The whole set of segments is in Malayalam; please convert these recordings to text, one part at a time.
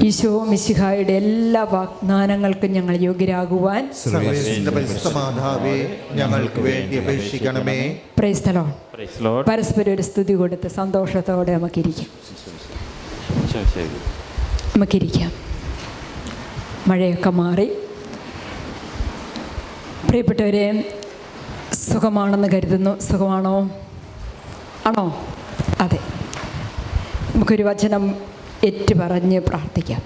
ഈശോ മിശിഹായുടെ എല്ലാ വാഗ്ദാനങ്ങൾക്കും ഞങ്ങൾ യോഗ്യരാകുവാൻ ഞങ്ങൾക്ക് വേണ്ടി അപേക്ഷിക്കണമേ. Price the Lord. പരസ്പരം ഒരു സ്തുതി കൊടുത്ത് സന്തോഷത്തോടെ നമുക്കിരിക്കാം. മഴയൊക്കെ മാറി. പ്രിയപ്പെട്ടവരെ, സുഖമാണെന്ന് കരുതുന്നു. സുഖമാണോ? ആണോ? അതെ. നമുക്കൊരു വചനം ഏറ്റുപറഞ്ഞ് പ്രാർത്ഥിക്കാം.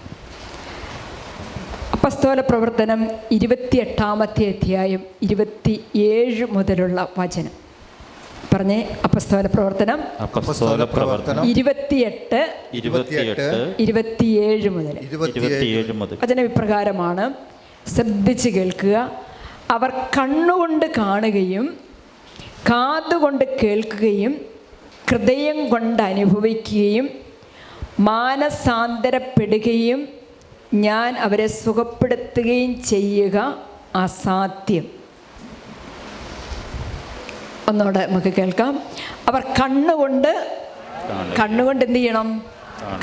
അപ്പസ്തോല പ്രവർത്തനം 28-ാമത്തെ അധ്യായം 27 മുതലുള്ള വചനം പറഞ്ഞേ. അപ്പസ്തോല പ്രവർത്തനം 28-27 മുതൽ വചനം ഇപ്രകാരമാണ്. ശ്രദ്ധിച്ച് കേൾക്കുക. അവർ കണ്ണുകൊണ്ട് കാണുകയും കാതുകൊണ്ട് കേൾക്കുകയും ഹൃദയം കൊണ്ട് അനുഭവിക്കുകയും മാനസാന്തരപ്പെടുകയും ഞാൻ അവരെ സുഖപ്പെടുത്തുകയും ചെയ്യുക അസാധ്യം. ഒന്നുകൂടെ നമുക്ക് കേൾക്കാം. അവർ കണ്ണുകൊണ്ട് എന്ത് ചെയ്യണം?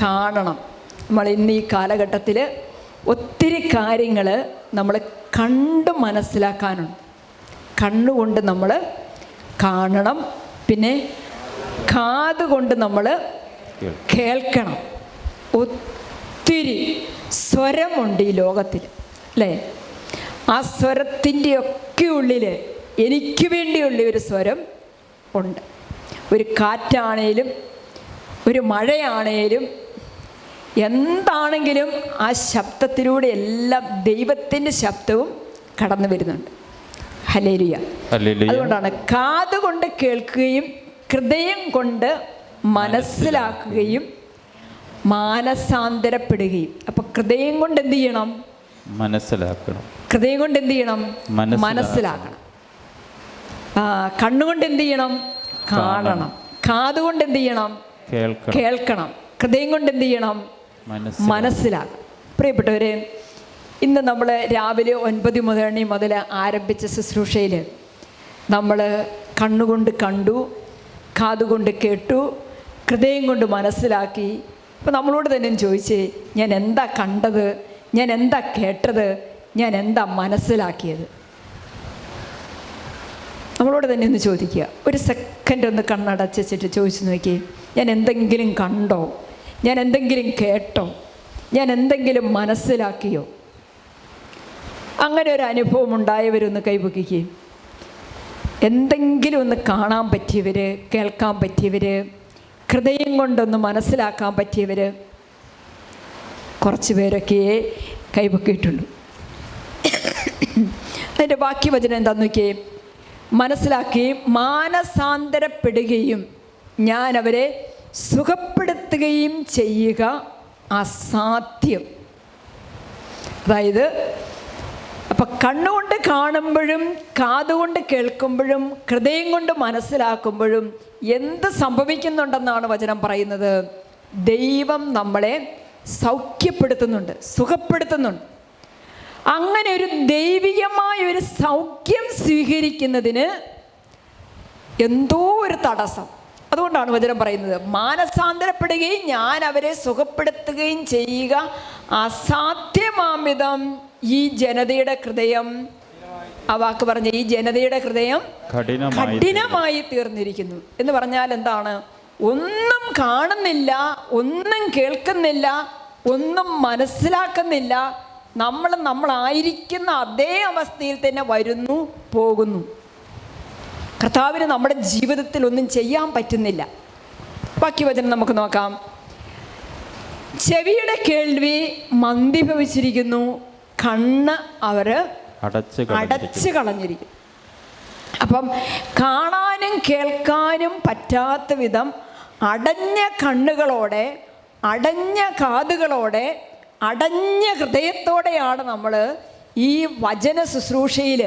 കാണണം. നമ്മൾ ഇന്ന് ഈ കാലഘട്ടത്തിൽ ഒത്തിരി കാര്യങ്ങൾ നമ്മൾ കണ്ട് മനസ്സിലാക്കാനുണ്ട്. കണ്ണുകൊണ്ട് നമ്മൾ കാണണം. പിന്നെ കാതുകൊണ്ട് നമ്മൾ കേൾക്കണം. ഒത്തിരി സ്വരമുണ്ട് ഈ ലോകത്തിൽ, അല്ലേ? ആ സ്വരത്തിൻ്റെ ഒക്കെ ഉള്ളിൽ എനിക്ക് വേണ്ടിയുള്ള ഒരു സ്വരം ഉണ്ട്. ഒരു കാറ്റാണേലും ഒരു മഴയാണേലും എന്താണെങ്കിലും ആ ശബ്ദത്തിലൂടെ എല്ലാം ദൈവത്തിൻ്റെ ശബ്ദവും കടന്നു വരുന്നുണ്ട്. ഹല്ലേലൂയ. അതുകൊണ്ടാണ് കാതുകൊണ്ട് കേൾക്കുകയും ഹൃദയം കൊണ്ട് മനസ്സിലാക്കുകയും മാനസാന്തരപ്പെടുകയും. അപ്പൊ ഹൃദയം കൊണ്ട് എന്ത് ചെയ്യണം? മനസ്സിലാക്കണം. ഹൃദയം കൊണ്ട് എന്ത് ചെയ്യണം? മനസ്സിലാക്കണം. കണ്ണുകൊണ്ട് എന്ത് ചെയ്യണം? കാണണം. കാതുകൊണ്ട് എന്ത് ചെയ്യണം? കേൾക്കണം. ഹൃദയം കൊണ്ട് എന്ത് ചെയ്യണം? മനസ്സിലാക്കണം. പ്രിയപ്പെട്ടവരെ, ഇന്ന് നമ്മൾ രാവിലെ 9 മണി മുതൽ ആരംഭിച്ച ശുശ്രൂഷയിൽ നമ്മൾ കണ്ണുകൊണ്ട് കണ്ടു, കാതുകൊണ്ട് കേട്ടു, ഹൃദയം കൊണ്ട് മനസ്സിലാക്കി. അപ്പോൾ നമ്മളോട് തന്നെ ചോദിച്ചേ, ഞാൻ എന്താ കണ്ടത്? ഞാൻ എന്താ കേട്ടത്? ഞാൻ എന്താ മനസ്സിലാക്കിയത്? നമ്മളോട് തന്നെ ഒന്ന് ചോദിക്കുക. ഒരു സെക്കൻഡ് ഒന്ന് കണ്ണടച്ചിട്ട് ചോദിച്ചു നോക്കി, ഞാൻ എന്തെങ്കിലും കണ്ടോ? ഞാൻ എന്തെങ്കിലും കേട്ടോ? ഞാൻ എന്തെങ്കിലും മനസ്സിലാക്കിയോ? അങ്ങനെ ഒരു അനുഭവം ഉണ്ടായവരൊന്ന് കൈപൊക്കിക്കുകയും, എന്തെങ്കിലും ഒന്ന് കാണാൻ പറ്റിയവർ, കേൾക്കാൻ പറ്റിയവർ, ഹൃദയം കൊണ്ടൊന്ന് മനസ്സിലാക്കാൻ പറ്റിയവർ കുറച്ച് പേരൊക്കെ കൈപൊക്കിയിട്ടുള്ളൂ. അതിൻ്റെ ബാക്കി വചനം എന്താന്ന് നോക്കിയേ. മനസ്സിലാക്കി മാനസാന്തരപ്പെടുകയും ഞാൻ അവരെ സുഖപ്പെടുത്തുകയും ചെയ്യുക അസാധ്യം. അതായത് അപ്പം കണ്ണുകൊണ്ട് കാണുമ്പോഴും കാതുകൊണ്ട് കേൾക്കുമ്പോഴും ഹൃദയം കൊണ്ട് മനസ്സിലാക്കുമ്പോഴും എന്ത് സംഭവിക്കുന്നുണ്ടെന്നാണ് വചനം പറയുന്നത്. ദൈവം നമ്മളെ സൗഖ്യപ്പെടുത്തുന്നുണ്ട്, സുഖപ്പെടുത്തുന്നുണ്ട്. അങ്ങനെ ഒരു ദൈവികമായ ഒരു സൗഖ്യം സ്വീകരിക്കുന്നതിന് എന്തോ ഒരു തടസ്സം. അതുകൊണ്ടാണ് വചനം പറയുന്നത് മാനസാന്തരപ്പെടുകയും ഞാൻ അവരെ സുഖപ്പെടുത്തുകയും ചെയ്യുക അസാധ്യമാംവിധം ഈ ജനതയുടെ ഹൃദയം, ആ വാക്ക് പറഞ്ഞ ഈ ജനതയുടെ ഹൃദയം കഠിനമായി തീർന്നിരിക്കുന്നു എന്ന് പറഞ്ഞാൽ എന്താണ്? ഒന്നും കാണുന്നില്ല, ഒന്നും കേൾക്കുന്നില്ല, ഒന്നും മനസ്സിലാക്കുന്നില്ല. നമ്മളായിരിക്കുന്ന അതേ അവസ്ഥയിൽ തന്നെ വരുന്നു, പോകുന്നു. കർത്താവിന് നമ്മുടെ ജീവിതത്തിൽ ഒന്നും ചെയ്യാൻ പറ്റുന്നില്ല. ബാക്കി വചനം നമുക്ക് നോക്കാം. ചെവിയുടെ കേൾവി മന്ദീഭവിച്ചിരിക്കുന്നു, കണ്ണ് അവർ അടച്ചു കളഞ്ഞിരിക്കുന്നു. അപ്പം കാണാനും കേൾക്കാനും പറ്റാത്ത വിധം അടഞ്ഞ കണ്ണുകളോടെ, അടഞ്ഞ കാതുകളോടെ, അടഞ്ഞ ഹൃദയത്തോടെയാണ് നമ്മൾ ഈ വചന ശുശ്രൂഷയിൽ,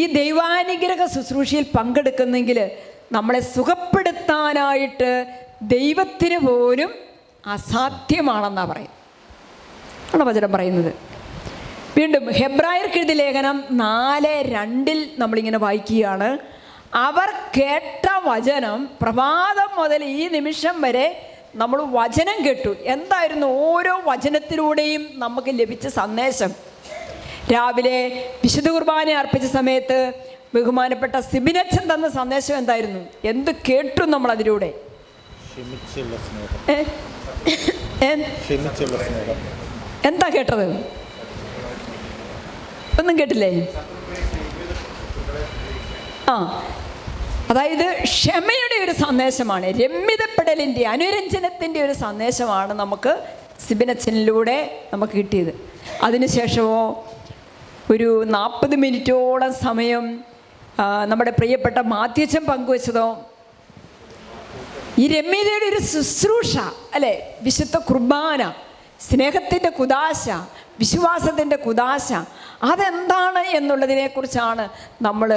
ഈ ദൈവാനുഗ്രഹ ശുശ്രൂഷയിൽ പങ്കെടുക്കുന്നെങ്കിൽ നമ്മളെ സുഖപ്പെടുത്താനായിട്ട് ദൈവത്തിന് പോലും അസാധ്യമാണെന്നാണ് ആണ് വചനം പറയുന്നത്. വീണ്ടും ഹെബ്രായർക്ക് എഴുതിയ ലേഖനം 4:2 നമ്മളിങ്ങനെ വായിക്കുകയാണ്. അവർ കേട്ട വചനം പ്രഭാതം മുതൽ ഈ നിമിഷം വരെ നമ്മൾ വചനം കേട്ടു. എന്തായിരുന്നു ഓരോ വചനത്തിലൂടെയും നമുക്ക് ലഭിച്ച സന്ദേശം? രാവിലെ വിശുദ്ധ കുർബാന അർപ്പിച്ച സമയത്ത് ബഹുമാനപ്പെട്ട സിബിനച്ചൻ തന്ന സന്ദേശം എന്തായിരുന്നു? എന്ത് കേട്ടു നമ്മൾ അതിലൂടെ? എന്താ കേട്ടത്? ഒന്നും കേട്ടില്ലേ? അതായത് ക്ഷമയുടെ ഒരു സന്ദേശമാണ്, രമ്യതപ്പെടലിൻ്റെ, അനുരഞ്ജനത്തിൻ്റെ ഒരു സന്ദേശമാണ് നമുക്ക് സിബിനച്ചനിലൂടെ നമുക്ക് കിട്ടിയത്. അതിനുശേഷമോ ഒരു 40 മിനിറ്റോളം സമയം നമ്മുടെ പ്രിയപ്പെട്ട മാത്യച്ചൻ പങ്കുവച്ചതോ ഈ രമ്യതയുടെ ഒരു ശുശ്രൂഷ അല്ലേ? വിശുദ്ധ കുർബാന, സ്നേഹത്തിൻ്റെ കുദാശ, വിശ്വാസത്തിൻ്റെ കുദാശ, അതെന്താണ് എന്നുള്ളതിനെക്കുറിച്ചാണ് നമ്മൾ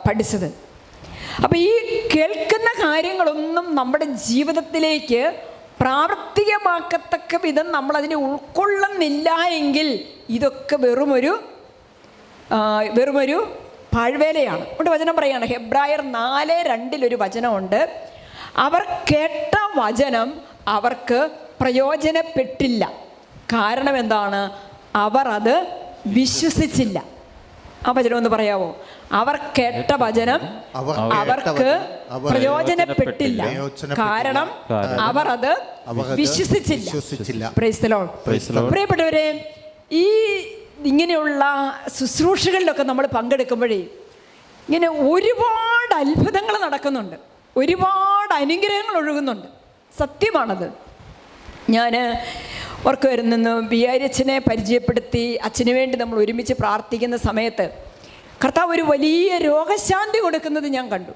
പഠിച്ചത്. അപ്പോൾ ഈ കേൾക്കുന്ന കാര്യങ്ങളൊന്നും നമ്മുടെ ജീവിതത്തിലേക്ക് പ്രാവർത്തികമാക്കത്തക്ക വിധം നമ്മളതിനെ ഉൾക്കൊള്ളുന്നില്ല എങ്കിൽ ഇതൊക്കെ വെറുമൊരു പാഴ്വേലയാണ്. അതുകൊണ്ട് വചനം പറയുകയാണ്, ഹെബ്രായർ 4:2 വചനമുണ്ട്, അവർ കേട്ട വചനം അവർക്ക് പ്രയോജനപ്പെട്ടില്ല. കാരണം എന്താണ്? അവർ അത് വിശ്വസിച്ചില്ല. ആ വചനം ഒന്ന് പറയാവോ? അവർ കേട്ട വചനം അവർക്ക് പ്രയോജനപ്പെട്ടില്ല, കാരണം അവർ അത് വിശ്വസിച്ചില്ല. Price the Lord. പ്രിയപ്പെട്ടവരെ, ഈ ഇങ്ങനെയുള്ള ശുശ്രൂഷകളിലൊക്കെ നമ്മൾ പങ്കെടുക്കുമ്പോഴേ ഇങ്ങനെ ഒരുപാട് അത്ഭുതങ്ങൾ നടക്കുന്നുണ്ട്, ഒരുപാട് അനുഗ്രഹങ്ങൾ ഒഴുകുന്നുണ്ട്. സത്യമാണത്. ഞാൻ ഓർക്കുമായിരുന്നു, ബിയാരിയച്ഛനെ പരിചയപ്പെടുത്തി അച്ഛന് വേണ്ടി നമ്മൾ ഒരുമിച്ച് പ്രാർത്ഥിക്കുന്ന സമയത്ത് കർത്താവ് ഒരു വലിയ രോഗശാന്തി കൊടുക്കുന്നത് ഞാൻ കണ്ടു.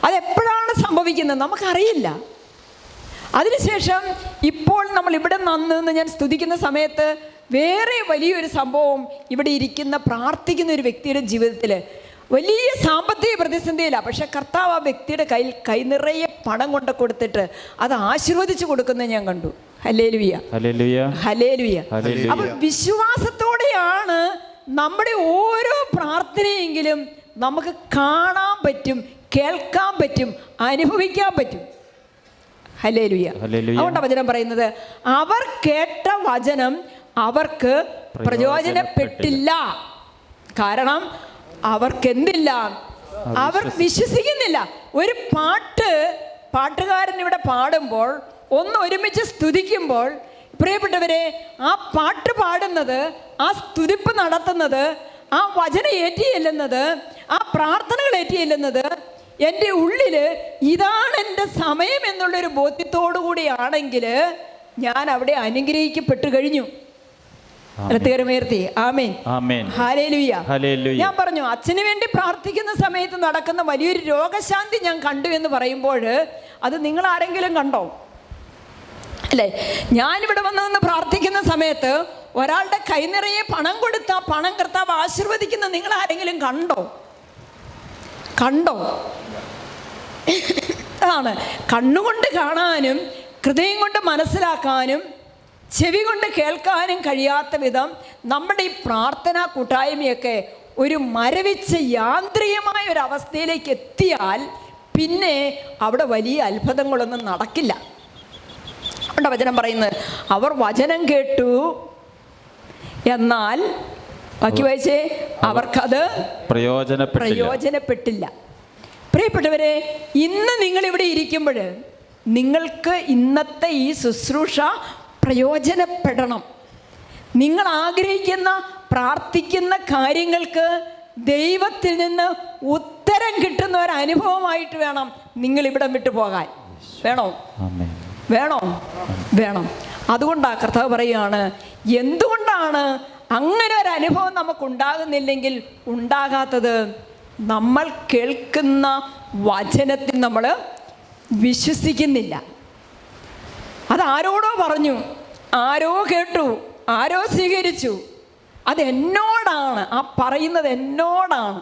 അതെപ്പോഴാണ് സംഭവിക്കുന്നത് നമുക്കറിയില്ല. അതിനുശേഷം ഇപ്പോൾ നമ്മൾ ഇവിടെ നിന്ന് ഞാൻ സ്തുതിക്കുന്ന സമയത്ത് വേറെ വലിയൊരു സംഭവം ഇവിടെ ഇരിക്കുന്ന പ്രാർത്ഥിക്കുന്ന ഒരു വ്യക്തിയുടെ ജീവിതത്തിൽ വലിയ സാമ്പത്തിക പ്രതിസന്ധിയിലാണ്. പക്ഷെ കർത്താവ് ആ വ്യക്തിയുടെ കൈ നിറയെ പണം കൊണ്ട് കൊടുത്തിട്ട് അത് ആശീർവദിച്ച് കൊടുക്കുന്നത് ഞാൻ കണ്ടു. Hallelujah, hallelujah. അപ്പോൾ വിശ്വാസത്തോടെയാണ് നമ്മുടെ ഓരോ പ്രാർത്ഥനയെങ്കിലും നമുക്ക് കാണാൻ പറ്റും, കേൾക്കാൻ പറ്റും, അനുഭവിക്കാൻ പറ്റും. ഹല്ലേലൂയ. അതുകൊണ്ടാണ് വചനം പറയുന്നത്, അവർ കേട്ട വചനം അവർക്ക് പ്രയോജനപ്പെട്ടില്ല. കാരണം അവർക്കെന്തില്ല? അവർ വിശ്വസിക്കുന്നില്ല. ഒരു പാട്ടുകാരൻ ഇവിടെ പാടുമ്പോൾ, ഒന്ന് ഒരുമിച്ച് സ്തുതിക്കുമ്പോൾ, പ്രിയപ്പെട്ടവരെ, ആ പാട്ട് പാടുന്നത്, ആ സ്തുതിപ്പ് നടത്തുന്നത്, ആ വചനം ഏറ്റിയെല്ലുന്നത്, ആ പ്രാർത്ഥനകൾ ഏറ്റിയെല്ലുന്നത് എൻ്റെ ഉള്ളിൽ ഇതാണ് എൻ്റെ സമയം എന്നുള്ളൊരു ബോധ്യത്തോടു കൂടിയാണെങ്കിൽ ഞാൻ അവിടെ അനുഗ്രഹിക്കപ്പെട്ടു കഴിഞ്ഞു. ഞാൻ പറഞ്ഞു, അച്ഛന് വേണ്ടി പ്രാർത്ഥിക്കുന്ന സമയത്ത് നടക്കുന്ന വലിയൊരു രോഗശാന്തി ഞാൻ കണ്ടു എന്ന് പറയുമ്പോൾ അത് നിങ്ങൾ ആരെങ്കിലും കണ്ടോ? അല്ലേ? ഞാനിവിടെ വന്ന് പ്രാർത്ഥിക്കുന്ന സമയത്ത് ഒരാളുടെ കൈ നിറയെ പണം കൊടുത്ത പണം കർത്താവ് ആശീർവദിക്കുന്ന നിങ്ങൾ ആരെങ്കിലും കണ്ടോ? അതാണ് കണ്ണുകൊണ്ട് കാണാനും ഹൃദയം കൊണ്ട് മനസ്സിലാക്കാനും ചെവി കൊണ്ട് കേൾക്കാനും കഴിയാത്ത വിധം നമ്മുടെ ഈ പ്രാർത്ഥനാ കൂട്ടായ്മയൊക്കെ ഒരു മരവിച്ച യാന്ത്രികമായ ഒരു അവസ്ഥയിലേക്ക് എത്തിയാൽ പിന്നെ അവിടെ വലിയ അത്ഭുതങ്ങളൊന്നും നടക്കില്ല. അതുകൊണ്ട് വചനം പറയുന്നത്, അവർ വചനം കേട്ടു, എന്നാൽ ബാക്കി വായിച്ചേ, അവർക്കത് പ്രയോജനപ്പെട്ടില്ല. പ്രിയപ്പെട്ടവരെ, ഇന്ന് നിങ്ങളിവിടെ ഇരിക്കുമ്പോൾ നിങ്ങൾക്ക് ഇന്നത്തെ ഈ ശുശ്രൂഷ പ്രയോജനപ്പെടണം. നിങ്ങൾ ആഗ്രഹിക്കുന്ന പ്രാർത്ഥിക്കുന്ന കാര്യങ്ങൾക്ക് ദൈവത്തിൽ നിന്ന് ഉത്തരം കിട്ടുന്ന ഒരു അനുഭവമായിട്ട് വേണം നിങ്ങൾ ഇവിടം വിട്ടു പോകാൻ. വേണം. അതുകൊണ്ടാണ് കർത്താവ് പറയുകയാണ്, എന്തുകൊണ്ടാണ് അങ്ങനെ ഒരു അനുഭവം നമുക്കുണ്ടാകുന്നില്ലെങ്കിൽ ഉണ്ടാകാത്തത്? നമ്മൾ കേൾക്കുന്ന വചനത്തിൽ നമ്മൾ വിശ്വസിക്കുന്നില്ല. അതാരോടോ പറഞ്ഞു, ആരോ കേട്ടു, ആരോ സ്വീകരിച്ചു. അതെന്നോടാണ്, ആ പറയുന്നത് എന്നോടാണ്,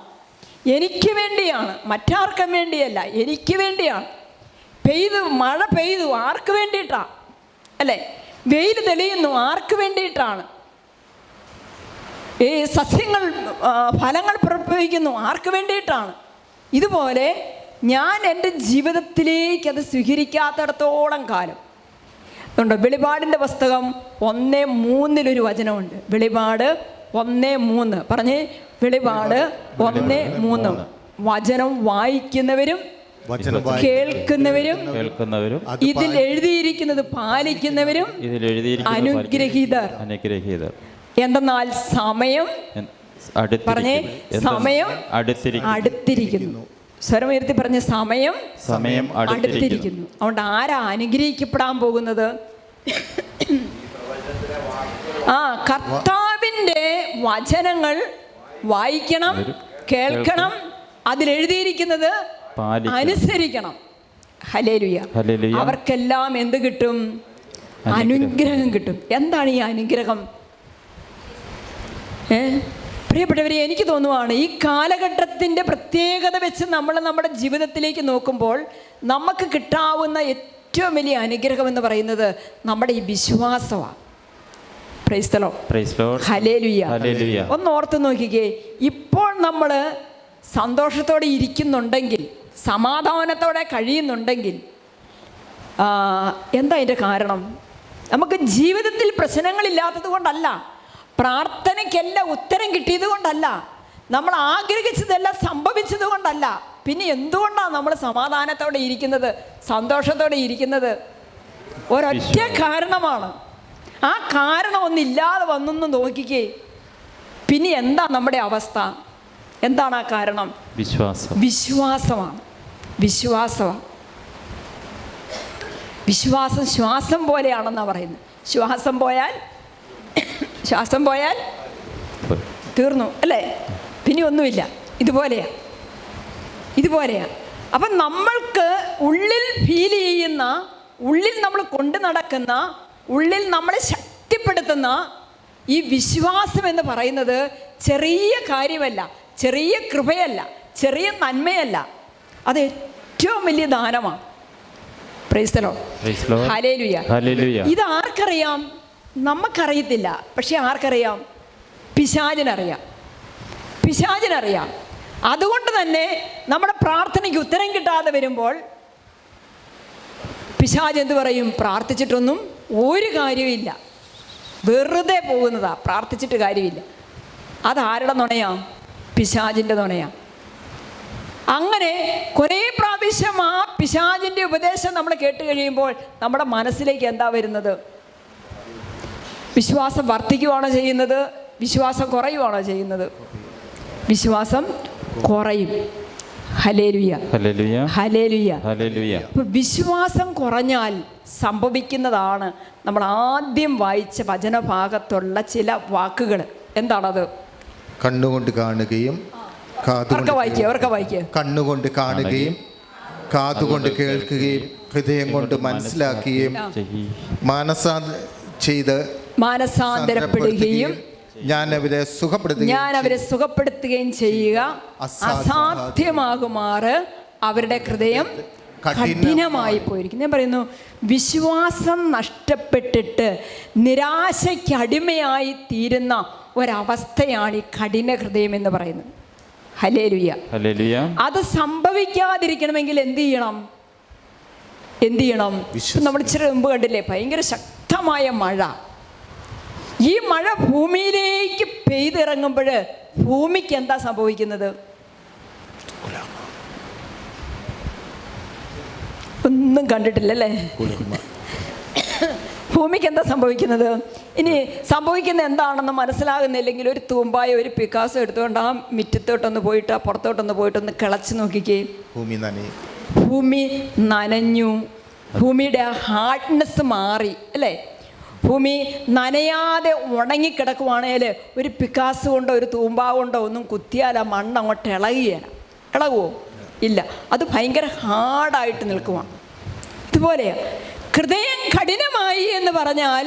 എനിക്ക് വേണ്ടിയാണ്, മറ്റാർക്കും വേണ്ടിയല്ല, എനിക്ക് വേണ്ടിയാണ്. മഴ പെയ്തു, ആർക്ക് വേണ്ടിയിട്ടാണ്? അല്ലേ? വെയിൽ തെളിയുന്നു, ആർക്ക് വേണ്ടിയിട്ടാണ്? ഈ സസ്യങ്ങൾ ഫലങ്ങൾ പുറപ്പെടുവിക്കുന്നു, ആർക്ക് വേണ്ടിയിട്ടാണ്? ഇതുപോലെ ഞാൻ എൻ്റെ ജീവിതത്തിലേക്ക് അത് സ്വീകരിക്കാത്തിടത്തോളം കാലം. അതുകൊണ്ട് വെളിപാടിൻ്റെ പുസ്തകം 1:3 വചനമുണ്ട്. വെളിപാട് 1:3 പറഞ്ഞേ, വെളിപാട് 1:3. വചനം വായിക്കുന്നവരും കേൾക്കുന്നവരും ഇതിൽ എഴുതിയിരിക്കുന്നത് പാലിക്കുന്നവരും അനുഗ്രഹീതർ. എന്തെന്നാൽ സമയം പറഞ്ഞേ, സമയം അടുത്തിരിക്കുന്നു. സ്വരമുയർത്തി പറഞ്ഞ സമയം അടുത്തിരിക്കുന്നു. അതുകൊണ്ട് ആരാ അനുഗ്രഹിക്കപ്പെടാൻ പോകുന്നത്? കർത്താവിൻ്റെ വചനങ്ങൾ വായിക്കണം, കേൾക്കണം, അതിലെഴുതിയിരിക്കുന്നത് അനുസരിക്കണം. ഹല്ലേലൂയ. അവർക്കെല്ലാം എന്ത് കിട്ടും? അനുഗ്രഹം കിട്ടും. എന്താണ് ഈ അനുഗ്രഹം? പ്രിയപ്പെട്ടവരെ, എനിക്ക് തോന്നുവാണ് ഈ കാലഘട്ടത്തിൻ്റെ പ്രത്യേകത വെച്ച് നമ്മൾ നമ്മുടെ ജീവിതത്തിലേക്ക് നോക്കുമ്പോൾ നമുക്ക് കിട്ടാവുന്ന ഏറ്റവും വലിയ അനുഗ്രഹം എന്ന് പറയുന്നത് നമ്മുടെ ഈ വിശ്വാസമാണ്. Price the lord. ഹല്ലേലൂയ. ഒന്ന് ഓർത്ത് നോക്കിക്കേ, ഇപ്പോൾ നമ്മൾ സന്തോഷത്തോടെ ഇരിക്കുന്നുണ്ടെങ്കിൽ, സമാധാനത്തോടെ കഴിയുന്നുണ്ടെങ്കിൽ, എന്താ അതിൻ്റെ കാരണം? നമുക്ക് ജീവിതത്തിൽ പ്രശ്നങ്ങളില്ലാത്തത് കൊണ്ടല്ല, പ്രാർത്ഥനയ്ക്കെല്ലാം ഉത്തരം കിട്ടിയത് കൊണ്ടല്ല, നമ്മൾ ആഗ്രഹിച്ചതെല്ലാം സംഭവിച്ചത് കൊണ്ടല്ല. പിന്നെ എന്തുകൊണ്ടാണ് നമ്മൾ സമാധാനത്തോടെ ഇരിക്കുന്നത്, സന്തോഷത്തോടെ ഇരിക്കുന്നത്? ഒരൊറ്റ കാരണമാണ്. ആ കാരണം ഒന്നില്ലാതെ വന്നൊന്ന് നോക്കിക്കേ, പിന്നെ എന്താ നമ്മുടെ അവസ്ഥ? എന്താണ് ആ കാരണം? വിശ്വാസമാണ്. വിശ്വാസം ശ്വാസം പോലെയാണെന്നാണ് പറയുന്നത്. ശ്വാസം പോയാൽ തീർന്നു അല്ലേ? പിന്നെ ഒന്നുമില്ല. ഇതുപോലെയാ. അപ്പം നമ്മൾക്ക് ഉള്ളിൽ ഫീൽ ചെയ്യുന്ന, ഉള്ളിൽ നമ്മൾ കൊണ്ടു നടക്കുന്ന, ഉള്ളിൽ നമ്മളെ ശക്തിപ്പെടുത്തുന്ന ഈ വിശ്വാസം എന്ന് പറയുന്നത് ചെറിയ കാര്യമല്ല, ചെറിയ കൃപയല്ല, ചെറിയ നന്മയല്ല. അത് ഏറ്റവും വലിയ ദാനമാണ്. Price the lord. ഹല്ലേലൂയ. ഇത് ആർക്കറിയാം? നമുക്കറിയത്തില്ല. പക്ഷെ ആർക്കറിയാം? പിശാചിനറിയാം. അതുകൊണ്ട് തന്നെ നമ്മുടെ പ്രാർത്ഥനയ്ക്ക് ഉത്തരം കിട്ടാതെ വരുമ്പോൾ പിശാച് എന്ത് പറയും? പ്രാർത്ഥിച്ചിട്ടൊന്നും ഒരു കാര്യമില്ല, വെറുതെ പോകുന്നതാ, പ്രാർത്ഥിച്ചിട്ട് കാര്യമില്ല. അതാരുടെ നുണയാ? പിശാചിൻ്റെ നുണയാ. അങ്ങനെ കുറേ പ്രാവശ്യം ആ പിശാചിൻ്റെ ഉപദേശം നമ്മൾ കേട്ട് കഴിയുമ്പോൾ നമ്മുടെ മനസ്സിലേക്ക് എന്താ വരുന്നത്? വിശ്വാസം വർദ്ധിക്കുകയാണോ ചെയ്യുന്നത്? വിശ്വാസം കുറയുകയാണോ ചെയ്യുന്നത്? വിശ്വാസം കുറയും. ഹല്ലേലൂയ. വിശ്വാസം കുറഞ്ഞാൽ സംഭവിക്കുന്നതാണ് നമ്മൾ ആദ്യം വായിച്ച വചനഭാഗത്തുള്ള ചില വാക്കുകൾ. എന്താണത്? കണ്ണുകൊണ്ട് കാണുകയും കണ്ണുകൊണ്ട് കാണുകയും കാതുകൊണ്ട് കേൾക്കുകയും ഹൃദയം കൊണ്ട് മനസ്സിലാക്കുകയും മാനസാന്തരപ്പെടുകയും ഞാൻ അവരെ സുഖപ്പെടുത്തുകയും ചെയ്യുക. അസാധ്യമാകുമാറ് അവരുടെ ഹൃദയം കഠിനമായി പോയിരിക്കും. ഞാൻ പറയുന്നു, വിശ്വാസം നഷ്ടപ്പെട്ടിട്ട് നിരാശയ്ക്ക് അടിമയായി തീരുന്ന ഒരവസ്ഥയാണ് ഈ കഠിന ഹൃദയം എന്ന് പറയുന്നത്. ഹല്ലേലൂയ. അത് സംഭവിക്കാതിരിക്കണമെങ്കിൽ എന്ത് ചെയ്യണം? നമ്മൾ ഇച്ചിരി മുമ്പ് കണ്ടില്ലേ, ഭയങ്കര ശക്തമായ മഴ. ഈ മഴ ഭൂമിയിലേക്ക് പെയ്തിറങ്ങുമ്പോൾ ഭൂമിക്ക് എന്താ സംഭവിക്കുന്നത്? ഒന്നും കണ്ടിട്ടില്ലല്ലേ? ഭൂമിക്ക് എന്താ സംഭവിക്കുന്നത്? ഇനി സംഭവിക്കുന്നത് എന്താണെന്ന് മനസ്സിലാകുന്നില്ലെങ്കിൽ ഒരു തൂമ്പായ ഒരു പിക്കാസോ എടുത്തുകൊണ്ട് ആ മുറ്റത്തോട്ടൊന്ന് പോയിട്ട്, ആ പുറത്തോട്ടൊന്ന് പോയിട്ടൊന്ന് കിളച്ച് നോക്കിക്കേ. ഭൂമി നനഞ്ഞു. ഭൂമിയുടെ ഹാർഡ്നെസ് മാറി അല്ലേ? ഭൂമി നനയാതെ ഉണങ്ങിക്കിടക്കുവാണേൽ ഒരു പിക്കാസ് കൊണ്ടോ ഒരു തൂമ്പാ കൊണ്ടോ ഒന്നും കുത്തിയാൽ ആ മണ്ണ് അങ്ങോട്ട് ഇളകുമോ? ഇല്ല. അത് ഭയങ്കര ഹാർഡായിട്ട് നിൽക്കുവാണ്. ഇതുപോലെയാണ് ഹൃദയം കഠിനമായി എന്ന് പറഞ്ഞാൽ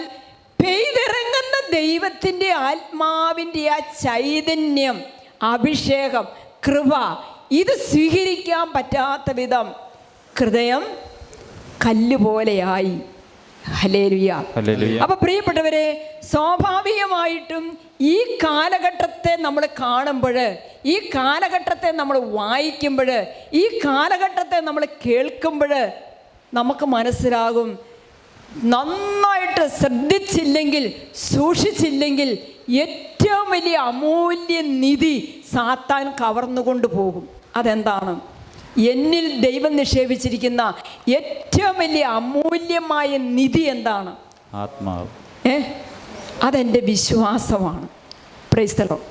പെയ്തിറങ്ങുന്ന ദൈവത്തിൻ്റെ ആത്മാവിൻ്റെ ആ ചൈതന്യം, അഭിഷേകം, കൃപ, ഇത് സ്വീകരിക്കാൻ പറ്റാത്ത വിധം ഹൃദയം കല്ലുപോലെയായി. ഹല്ലേലൂയ. ഹല്ലേലൂയ. അപ്പൊ പ്രിയപ്പെട്ടവരെ, സ്വാഭാവികമായിട്ടും ഈ കാലഘട്ടത്തെ നമ്മൾ കാണുമ്പോൾ, ഈ കാലഘട്ടത്തെ നമ്മൾ വായിക്കുമ്പോൾ, ഈ കാലഘട്ടത്തെ നമ്മൾ കേൾക്കുമ്പോൾ നമുക്ക് മനസ്സിലാകും, നന്നായിട്ട് ശ്രദ്ധിച്ചില്ലെങ്കിൽ, സൂക്ഷിച്ചില്ലെങ്കിൽ ഏറ്റവും വലിയ അമൂല്യ നിധി സാത്താൻ കവർന്നുകൊണ്ട് പോകും. അതെന്താണ്? എന്നിൽ ദൈവം നിക്ഷേപിച്ചിരിക്കുന്ന ഏറ്റവും വലിയ അമൂല്യമായ നിധി എന്താണ്? ആത്മാവ്. അതെൻ്റെ വിശ്വാസമാണ്. Price the lord.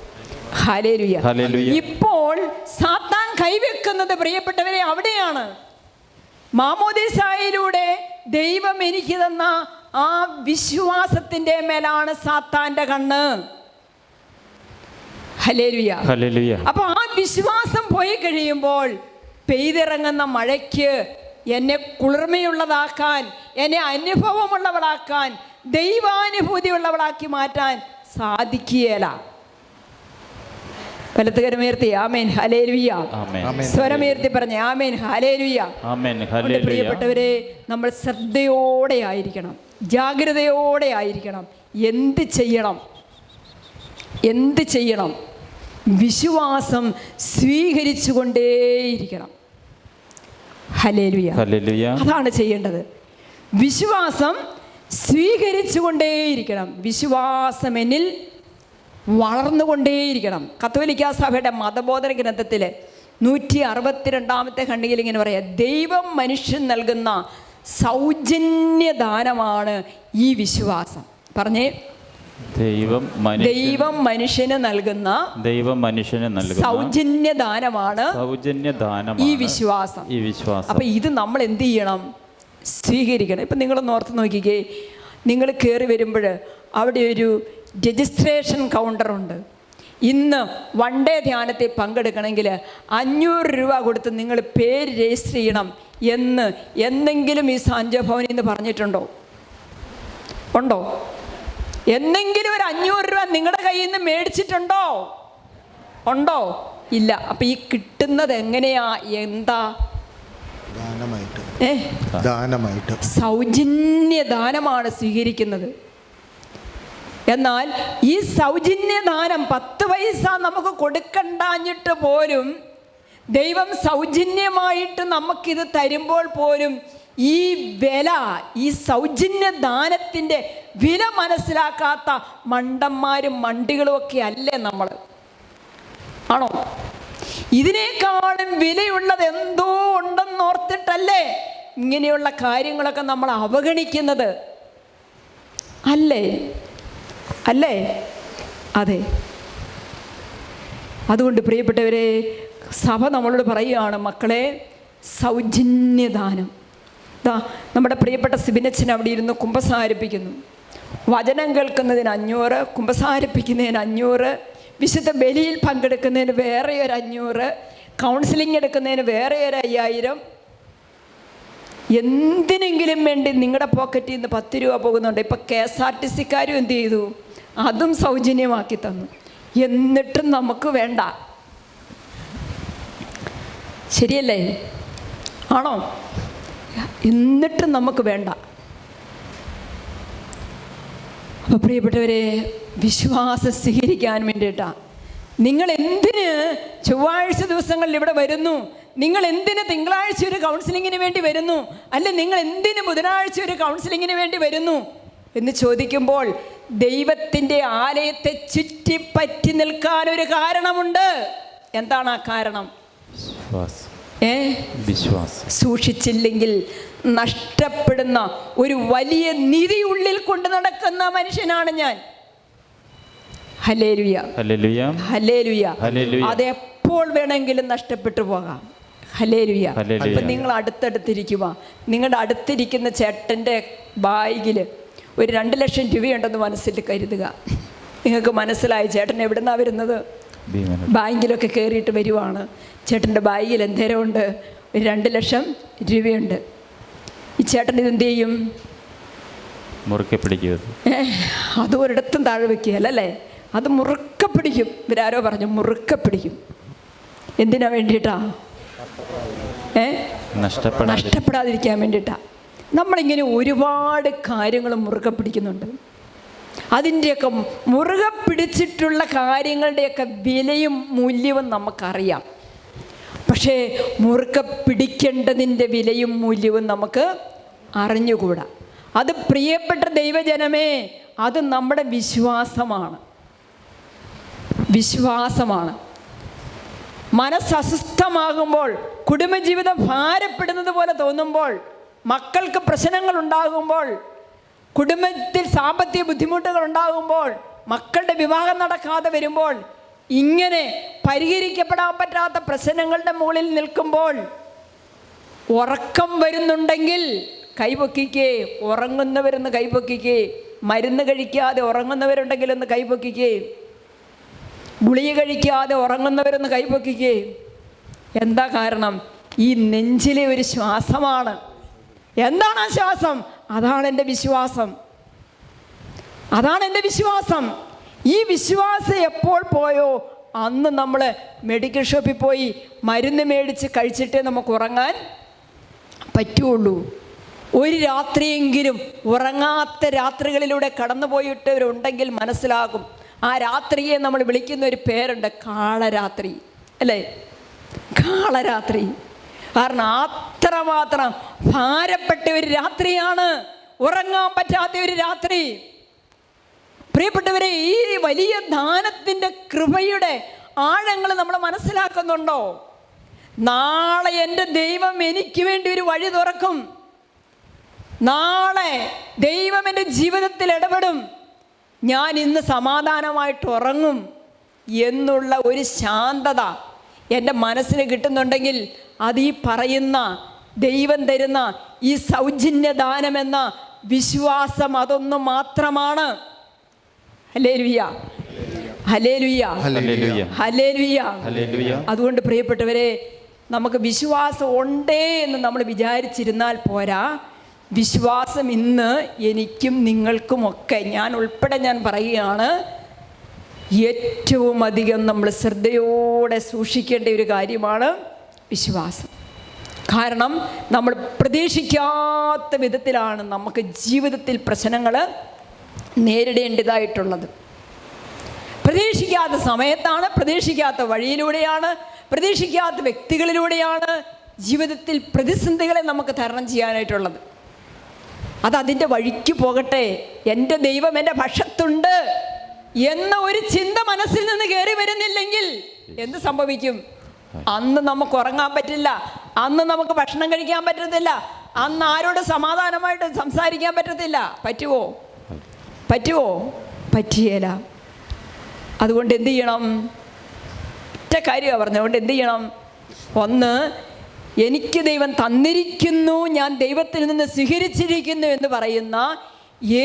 ഹല്ലേലൂയ. ഹല്ലേലൂയ. ഇപ്പോൾ സാത്താൻ കൈവെക്കുന്നത് പ്രിയപ്പെട്ടവരെ അവിടെയാണ്. മാമോദീസായിലൂടെ ദൈവം എനിക്ക് തന്ന ആ വിശ്വാസത്തിൻ്റെ മേലാണ് സാത്താൻ്റെ കണ്ണ്. ഹല്ലേലൂയ. ഹല്ലേലൂയ. അപ്പോൾ ആ വിശ്വാസം പോയി കഴിയുമ്പോൾ പെയ്തിറങ്ങുന്ന മഴയ്ക്ക് എന്നെ കുളിർമയുള്ളതാക്കാൻ, എന്നെ അനുഭവമുള്ളവളാക്കാൻ, ദൈവാനുഭൂതിയുള്ളവളാക്കി മാറ്റാൻ സാധിക്കുകയില്ല. വലത്തുകരമുയർത്തി ആമേൻ ഹല്ലേലൂയ. സ്വരമുയർത്തി പറഞ്ഞേ ആമേൻ ഹല്ലേലൂയ. പ്രിയപ്പെട്ടവരെ, നമ്മൾ ശ്രദ്ധയോടെ ആയിരിക്കണം, ജാഗ്രതയോടെ ആയിരിക്കണം. എന്ത് ചെയ്യണം? എന്ത് ചെയ്യണം? വിശ്വാസം സ്വീകരിച്ചു കൊണ്ടേയിരിക്കണം. ഹല്ലേലൂയ. അതാണ് ചെയ്യേണ്ടത്. വിശ്വാസം സ്വീകരിച്ചു കൊണ്ടേയിരിക്കണം. വിശ്വാസം എന്നിൽ വളർന്നുകൊണ്ടേയിരിക്കണം. കത്തോലിക്കാ സഭയുടെ മതബോധന ഗ്രന്ഥത്തിൽ 162 ഖണ്ഡികയിൽ ഇങ്ങനെ പറയാം, ദൈവം മനുഷ്യൻ നൽകുന്ന സൗജന്യദാനമാണ് ഈ വിശ്വാസം. പറഞ്ഞേ, ദൈവം മനുഷ്യന് നൽകുന്ന സൗജന്യദാനമാണ് ഈ വിശ്വാസം. അപ്പൊ ഇത് നമ്മൾ എന്ത് ചെയ്യണം? സ്വീകരിക്കണം. ഇപ്പം നിങ്ങളൊന്ന് ഓർത്ത് നോക്കിക്കേ, നിങ്ങൾ കയറി വരുമ്പോൾ അവിടെ ഒരു രജിസ്ട്രേഷൻ കൗണ്ടറുണ്ട്. ഇന്ന് വൺ ഡേ ധ്യാനത്തിൽ പങ്കെടുക്കണമെങ്കിൽ 500 രൂപ കൊടുത്ത് നിങ്ങൾ പേര് രജിസ്റ്റർ ചെയ്യണം എന്ന് എന്തെങ്കിലും ഈ സാന്ത്വഭവനിൽ നിന്ന് പറഞ്ഞിട്ടുണ്ടോ? ഉണ്ടോ? എന്തെങ്കിലും ഒരു 500 രൂപ നിങ്ങളുടെ കയ്യിൽ നിന്ന് മേടിച്ചിട്ടുണ്ടോ? ഉണ്ടോ? ഇല്ല. അപ്പം ഈ കിട്ടുന്നത് എങ്ങനെയാ? എന്താ? ദാനമായിട്ട്. സൗജന്യദാനമാണ് സ്വീകരിക്കുന്നത്. എന്നാൽ ഈ സൗജന്യദാനം 10 പൈസ നമുക്ക് കൊടുക്കണ്ടാഞ്ഞിട്ട് പോലും ദൈവം സൗജന്യമായിട്ട് നമുക്കിത് തരുമ്പോൾ പോലും ഈ വില, ഈ സൗജന്യദാനത്തിൻ്റെ വില മനസ്സിലാക്കാത്ത മണ്ടന്മാരും മണ്ടികളും ഒക്കെ അല്ലേ നമ്മൾ? ആണോ? ഇതിനേക്കാളും വിലയുള്ളത് എന്തോ ഉണ്ടെന്നോർത്തിട്ടല്ലേ ഇങ്ങനെയുള്ള കാര്യങ്ങളൊക്കെ നമ്മൾ അവഗണിക്കുന്നത്? അല്ലേ? അല്ലേ? അതെ. അതുകൊണ്ട് പ്രിയപ്പെട്ടവരെ, സഭ നമ്മളോട് പറയുകയാണ്, മക്കളെ, സൗജന്യദാനം. നമ്മുടെ പ്രിയപ്പെട്ട സിബിനച്ചൻ അവിടെ ഇരുന്ന് കുമ്പസാരിപ്പിക്കുന്നു. വചനം കേൾക്കുന്നതിന് 500, കുമ്പസാരിപ്പിക്കുന്നതിന് 500, വിശുദ്ധ ബലിയിൽ പങ്കെടുക്കുന്നതിന് വേറെ ഒരു 500, കൗൺസിലിംഗ് എടുക്കുന്നതിന് വേറെ ഒരു 5000. എന്തിനെങ്കിലും വേണ്ടി നിങ്ങളുടെ പോക്കറ്റിൽ നിന്ന് 10 രൂപ പോകുന്നുണ്ട്. ഇപ്പം KSRTC-ക്കാരും എന്ത് ചെയ്തു? അതും സൗജന്യമാക്കി തന്നു. എന്നിട്ടും നമുക്ക് വേണ്ട. ശരിയല്ലേ? ആണോ? എന്നിട്ടും നമുക്ക് വേണ്ട. അപ്പോൾ പ്രിയപ്പെട്ടവരെ, വിശ്വാസം സ്വീകരിക്കാൻ വേണ്ടിയിട്ടാണ്. നിങ്ങൾ എന്തിന് ചൊവ്വാഴ്ച ദിവസങ്ങളിൽ ഇവിടെ വരുന്നു? നിങ്ങൾ എന്തിന് തിങ്കളാഴ്ച ഒരു കൗൺസിലിങ്ങിന് വേണ്ടി വരുന്നു? അല്ല, നിങ്ങൾ എന്തിന് ബുധനാഴ്ച ഒരു കൗൺസിലിങ്ങിന് വേണ്ടി വരുന്നു എന്ന് ചോദിക്കുമ്പോൾ ദൈവത്തിൻ്റെ ആലയത്തെ ചുറ്റിപ്പറ്റി നിൽക്കാനൊരു കാരണമുണ്ട്. എന്താണ് ആ കാരണം? വിശ്വാസം. സൂക്ഷിച്ചില്ലെങ്കിൽ നഷ്ടപ്പെടുന്ന ഒരു വലിയ നിധി ഉള്ളിൽ കൊണ്ട് നടക്കുന്ന മനുഷ്യനാണ് ഞാൻ. ഹല്ലേലൂയ. ഹല്ലേലൂയ. ഹല്ലേലൂയ. അതെപ്പോൾ വേണമെങ്കിലും നഷ്ടപ്പെട്ടു പോകാം. ഹല്ലേലൂയ. അപ്പം നിങ്ങൾ അടുത്തടുത്തിരിക്കുക. നിങ്ങളുടെ അടുത്തിരിക്കുന്ന ചേട്ടൻ്റെ ബാഗിൽ ഒരു 2 ലക്ഷം രൂപയുണ്ടെന്ന് മനസ്സിൽ കരുതുക. നിങ്ങൾക്ക് മനസ്സിലായി ചേട്ടൻ എവിടെ നിന്നാണ് വരുന്നത്? ബാങ്കിലൊക്കെ കയറിയിട്ട് വരുവാണ്. ചേട്ടൻ്റെ ബാഗിൽ എന്തേരമുണ്ട്? ഒരു 2 ലക്ഷം രൂപയുണ്ട്. ഈ ചേട്ടൻ ഇതെന്ത് ചെയ്യും? മുറുക്കെ പിടിക്കുക. അത് ഒരിടത്തും താഴെ വയ്ക്കുകയല്ലേ, അത് മുറുക്കെ പിടിക്കും. ഇവരാരോ പറഞ്ഞു മുറുക്കെ പിടിക്കും. എന്തിനാ വേണ്ടിയിട്ടാ? നഷ്ടപ്പെടാതിരിക്കാൻ വേണ്ടിയിട്ടാ. നമ്മളിങ്ങനെ ഒരുപാട് കാര്യങ്ങൾ മുറുകെ പിടിക്കുന്നുണ്ട്. അതിൻ്റെയൊക്കെ മുറുകെ പിടിച്ചിട്ടുള്ള കാര്യങ്ങളുടെയൊക്കെ വിലയും മൂല്യവും നമുക്കറിയാം. പക്ഷേ മുറുകെ പിടിക്കേണ്ടതിൻ്റെ വിലയും മൂല്യവും നമുക്ക് അറിഞ്ഞുകൂടാ. അത് പ്രിയപ്പെട്ട ദൈവജനമേ, അത് നമ്മുടെ വിശ്വാസമാണ്. വിശ്വാസമാണ്. മനസ്സസ്വസ്ഥമാകുമ്പോൾ, കുടുംബജീവിതം ഭാരപ്പെടുന്നത് പോലെ തോന്നുമ്പോൾ, മക്കൾക്ക് പ്രശ്നങ്ങൾ ഉണ്ടാകുമ്പോൾ, കുടുംബത്തിൽ സാമ്പത്തിക ബുദ്ധിമുട്ടുകൾ ഉണ്ടാകുമ്പോൾ, മക്കളുടെ വിവാഹം നടക്കാതെ വരുമ്പോൾ, ഇങ്ങനെ പരിഹരിക്കപ്പെടാൻ പറ്റാത്ത പ്രശ്നങ്ങളുടെ മുകളിൽ നിൽക്കുമ്പോൾ ഉറക്കം വരുന്നുണ്ടെങ്കിൽ കൈപൊക്കിക്കേ. ഉറങ്ങുന്നവരെന്ന് കൈപൊക്കിക്കേ. മരുന്ന് കഴിക്കാതെ ഉറങ്ങുന്നവരുണ്ടെങ്കിൽ ഒന്ന് കൈപൊക്കിക്കേ. ഗുളിക കഴിക്കാതെ ഉറങ്ങുന്നവരൊന്ന് കൈപൊക്കിക്കേ. എന്താ കാരണം? ഈ നെഞ്ചിലെ ഒരു ശ്വാസമാണ്. എന്താണ് ആ ശ്വാസം? അതാണ് എൻ്റെ വിശ്വാസം. അതാണ് എൻ്റെ വിശ്വാസം. ഈ വിശ്വാസം എപ്പോൾ പോയോ അന്ന് നമ്മൾ മെഡിക്കൽ ഷോപ്പിൽ പോയി മരുന്ന് മേടിച്ച് കഴിച്ചിട്ടേ നമുക്ക് ഉറങ്ങാൻ പറ്റുള്ളൂ. ഒരു രാത്രിയെങ്കിലും ഉറങ്ങാത്ത രാത്രികളിലൂടെ കടന്നു പോയിട്ടവരുണ്ടെങ്കിൽ മനസ്സിലാകും. ആ രാത്രിയെ നമ്മൾ വിളിക്കുന്ന ഒരു പേരുണ്ട്, കാളരാത്രി, അല്ലേ? കാളരാത്രി. കാരണം അത്രമാത്രം ഭാരപ്പെട്ട ഒരു രാത്രിയാണ്, ഉറങ്ങാൻ പറ്റാത്ത ഒരു രാത്രി. പ്രിയപ്പെട്ടവരെ, ഈ വലിയ ദാനത്തിൻ്റെ കൃപയുടെ ആഴങ്ങൾ നമ്മൾ മനസ്സിലാക്കുന്നുണ്ടോ? നാളെ എൻ്റെ ദൈവം എനിക്ക് വേണ്ടി ഒരു വഴി തുറക്കും. നാളെ ദൈവം എൻ്റെ ജീവിതത്തിൽ ഇടപെടും. ഞാൻ ഇന്ന് സമാധാനമായിട്ട് ഉറങ്ങും എന്നുള്ള ഒരു ശാന്തത എൻ്റെ മനസ്സിന് കിട്ടുന്നുണ്ടെങ്കിൽ അത് ഈ പറയുന്ന ദൈവം തരുന്ന ഈ സൗജന്യദാനമെന്ന വിശ്വാസം അതൊന്നു മാത്രമാണ്. ഹല്ലേലൂയ, ഹല്ലേലൂയ, ഹല്ലേലൂയ. അതുകൊണ്ട് പ്രിയപ്പെട്ടവരെ, നമുക്ക് വിശ്വാസം ഉണ്ടേ എന്ന് നമ്മൾ വിചാരിച്ചിരുന്നാൽ പോരാ. വിശ്വാസം ഇന്ന് എനിക്കും നിങ്ങൾക്കുമൊക്കെ, ഞാൻ ഉൾപ്പെടെ ഞാൻ പറയുകയാണ്, ഏറ്റവും അധികം നമ്മൾ ശ്രദ്ധയോടെ സൂക്ഷിക്കേണ്ട ഒരു കാര്യമാണ് വിശ്വാസം. കാരണം നമ്മൾ പ്രതീക്ഷിക്കാത്ത വിധത്തിലാണ് നമുക്ക് ജീവിതത്തിൽ പ്രശ്നങ്ങൾ നേരിടേണ്ടതായിട്ടുള്ളത്. പ്രതീക്ഷിക്കാത്ത സമയത്താണ്, പ്രതീക്ഷിക്കാത്ത വഴിയിലൂടെയാണ്, പ്രതീക്ഷിക്കാത്ത വ്യക്തികളിലൂടെയാണ് ജീവിതത്തിൽ പ്രതിസന്ധികളെ നമുക്ക് തരണം ചെയ്യാനായിട്ടുള്ളത്. അതിൻ്റെ വഴിക്ക് പോകട്ടെ. എൻ്റെ ദൈവം എൻ്റെ പക്ഷത്തുണ്ട് എന്ന ഒരു ചിന്ത മനസ്സിൽ നിന്ന് കയറി വരുന്നില്ലെങ്കിൽ എന്ത് സംഭവിക്കും? അന്ന് നമുക്ക് ഉറങ്ങാൻ പറ്റില്ല, അന്ന് നമുക്ക് ഭക്ഷണം കഴിക്കാൻ പറ്റത്തില്ല, അന്ന് ആരോട് സമാധാനമായിട്ട് സംസാരിക്കാൻ പറ്റത്തില്ല. പറ്റുമോ? പറ്റുമോ? പറ്റിയേല. അതുകൊണ്ട് എന്ത് ചെയ്യണം? ഒറ്റ കാര്യമാണ് പറഞ്ഞത്. അതുകൊണ്ട് എന്ത് ചെയ്യണം? ഒന്ന്, എനിക്ക് ദൈവം തന്നിരിക്കുന്നു, ഞാൻ ദൈവത്തിൽ നിന്ന് സ്വീകരിച്ചിരിക്കുന്നു എന്ന് പറയുന്ന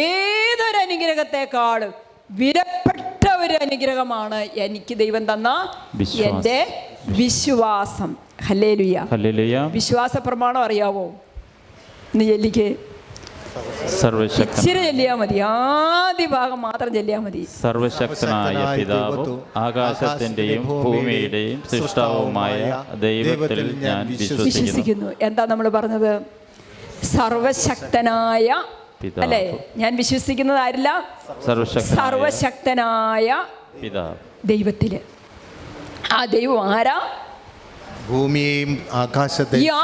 ഏതൊരു അനുഗ്രഹത്തെക്കാളും വിലപ്പെട്ട ഒരു അനുഗ്രഹമാണ് എനിക്ക് ദൈവം തന്ന എൻ്റെ വിശ്വാസം. Hallelujah, hallelujah. വിശ്വാസ പ്രമാണം അറിയാവോ? ഇന്ന് ചെല്ലിക്ക്. ഇച്ചിരി ചെല്ലിയാ മതി, ആദ്യ ഭാഗം മാത്രം ചെല്ലിയാ മതി. സർവശക്തനായ പിതാവും ആകാശത്തിന്റെയും ഭൂമിയുടെയും സൃഷ്ടാവുമായ ദൈവത്തിൽ ഞാൻ വിശ്വസിക്കുന്നു. എന്താ നമ്മൾ പറഞ്ഞത്? സർവശക്തനായ, അല്ലേ? ഞാൻ വിശ്വസിക്കുന്നത് ആരില്ല? സർവശക്തനായ പിതാവ്, ദൈവത്തില്. ആ ദൈവം ആരാ? ഭൂമിയെയും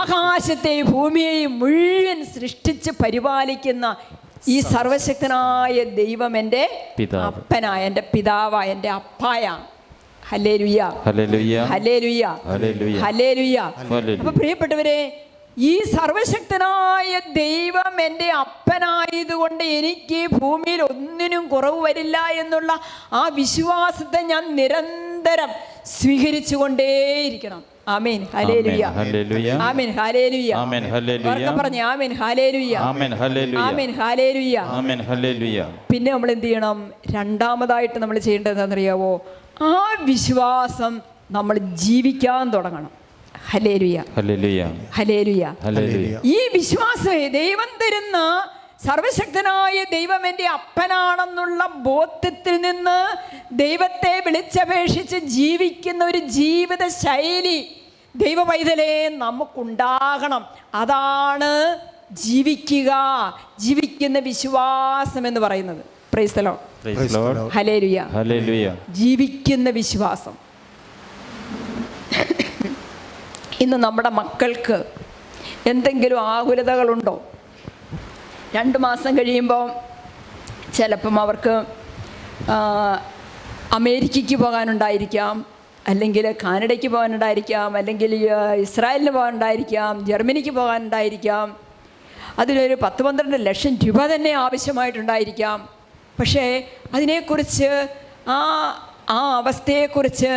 ആകാശത്തെയും ഭൂമിയെയും മുഴുവൻ സൃഷ്ടിച്ച് പരിപാലിക്കുന്ന ഈ സർവശക്തനായ ദൈവം എൻ്റെ അപ്പനായ, എൻ്റെ പിതാവായ, എൻ്റെ അപ്പായ. ഹല്ലേലൂയ, ഹല്ലേലൂയ, ഹല്ലേലൂയ, ഹല്ലേലൂയ. അപ്പൊ പ്രിയപ്പെട്ടവരെ, ഈ സർവശക്തനായ ദൈവം എൻ്റെ അപ്പനായതുകൊണ്ട് എനിക്ക് ഭൂമിയിൽ ഒന്നിനും കുറവ് വരില്ല എന്നുള്ള ആ വിശ്വാസത്തെ ഞാൻ നിരന്തരം സ്വീകരിച്ചു കൊണ്ടേയിരിക്കണം. ആമേൻ, ഹല്ലേലൂയ, ആമേൻ, ഹല്ലേലൂയ. ഉറക്കെ പറഞ്ഞേ ആമേൻ, ഹല്ലേലൂയ, ആമേൻ, ഹല്ലേലൂയ. പിന്നെ നമ്മൾ എന്ത് ചെയ്യണം? രണ്ടാമതായിട്ട് നമ്മൾ ചെയ്യേണ്ടത് എന്താണെന്നറിയാവോ? ആ വിശ്വാസം നമ്മൾ ജീവിക്കാൻ തുടങ്ങണം. ഹല്ലേലൂയ, ഹല്ലേലൂയ, ഹല്ലേലൂയ. ഈ വിശ്വാസം ദൈവം തരുന്ന സർവശക്തനായ ദൈവം എൻ്റെ അപ്പനാണെന്നുള്ള ബോധ്യത്തിൽ നിന്ന് ദൈവത്തെ വിളിച്ചപേക്ഷിച്ച് ജീവിക്കുന്ന ഒരു ജീവിത ശൈലി ദൈവ പൈതലേ നമുക്കുണ്ടാകണം. അതാണ് ജീവിക്കുക, ജീവിക്കുന്ന വിശ്വാസം എന്ന് പറയുന്നത്. Price the Lord. Praise the Lord. Hallelujah. Hallelujah. ജീവിക്കുന്ന വിശ്വാസം. ഇന്ന് നമ്മുടെ മക്കൾക്ക് എന്തെങ്കിലും ആകുലതകളുണ്ടോ? 2 മാസം കഴിയുമ്പോൾ ചിലപ്പം അവർക്ക് അമേരിക്കയ്ക്ക് പോകാനുണ്ടായിരിക്കാം, അല്ലെങ്കിൽ കാനഡയ്ക്ക് പോകാനുണ്ടായിരിക്കാം, അല്ലെങ്കിൽ ഇസ്രായേലിന് പോകാനുണ്ടായിരിക്കാം, ജർമ്മനിക്ക് പോകാനുണ്ടായിരിക്കാം. അതിനൊരു 10-12 ലക്ഷം രൂപ തന്നെ ആവശ്യമായിട്ടുണ്ടായിരിക്കാം. പക്ഷേ അതിനെക്കുറിച്ച് ആ അവസ്ഥയെക്കുറിച്ച്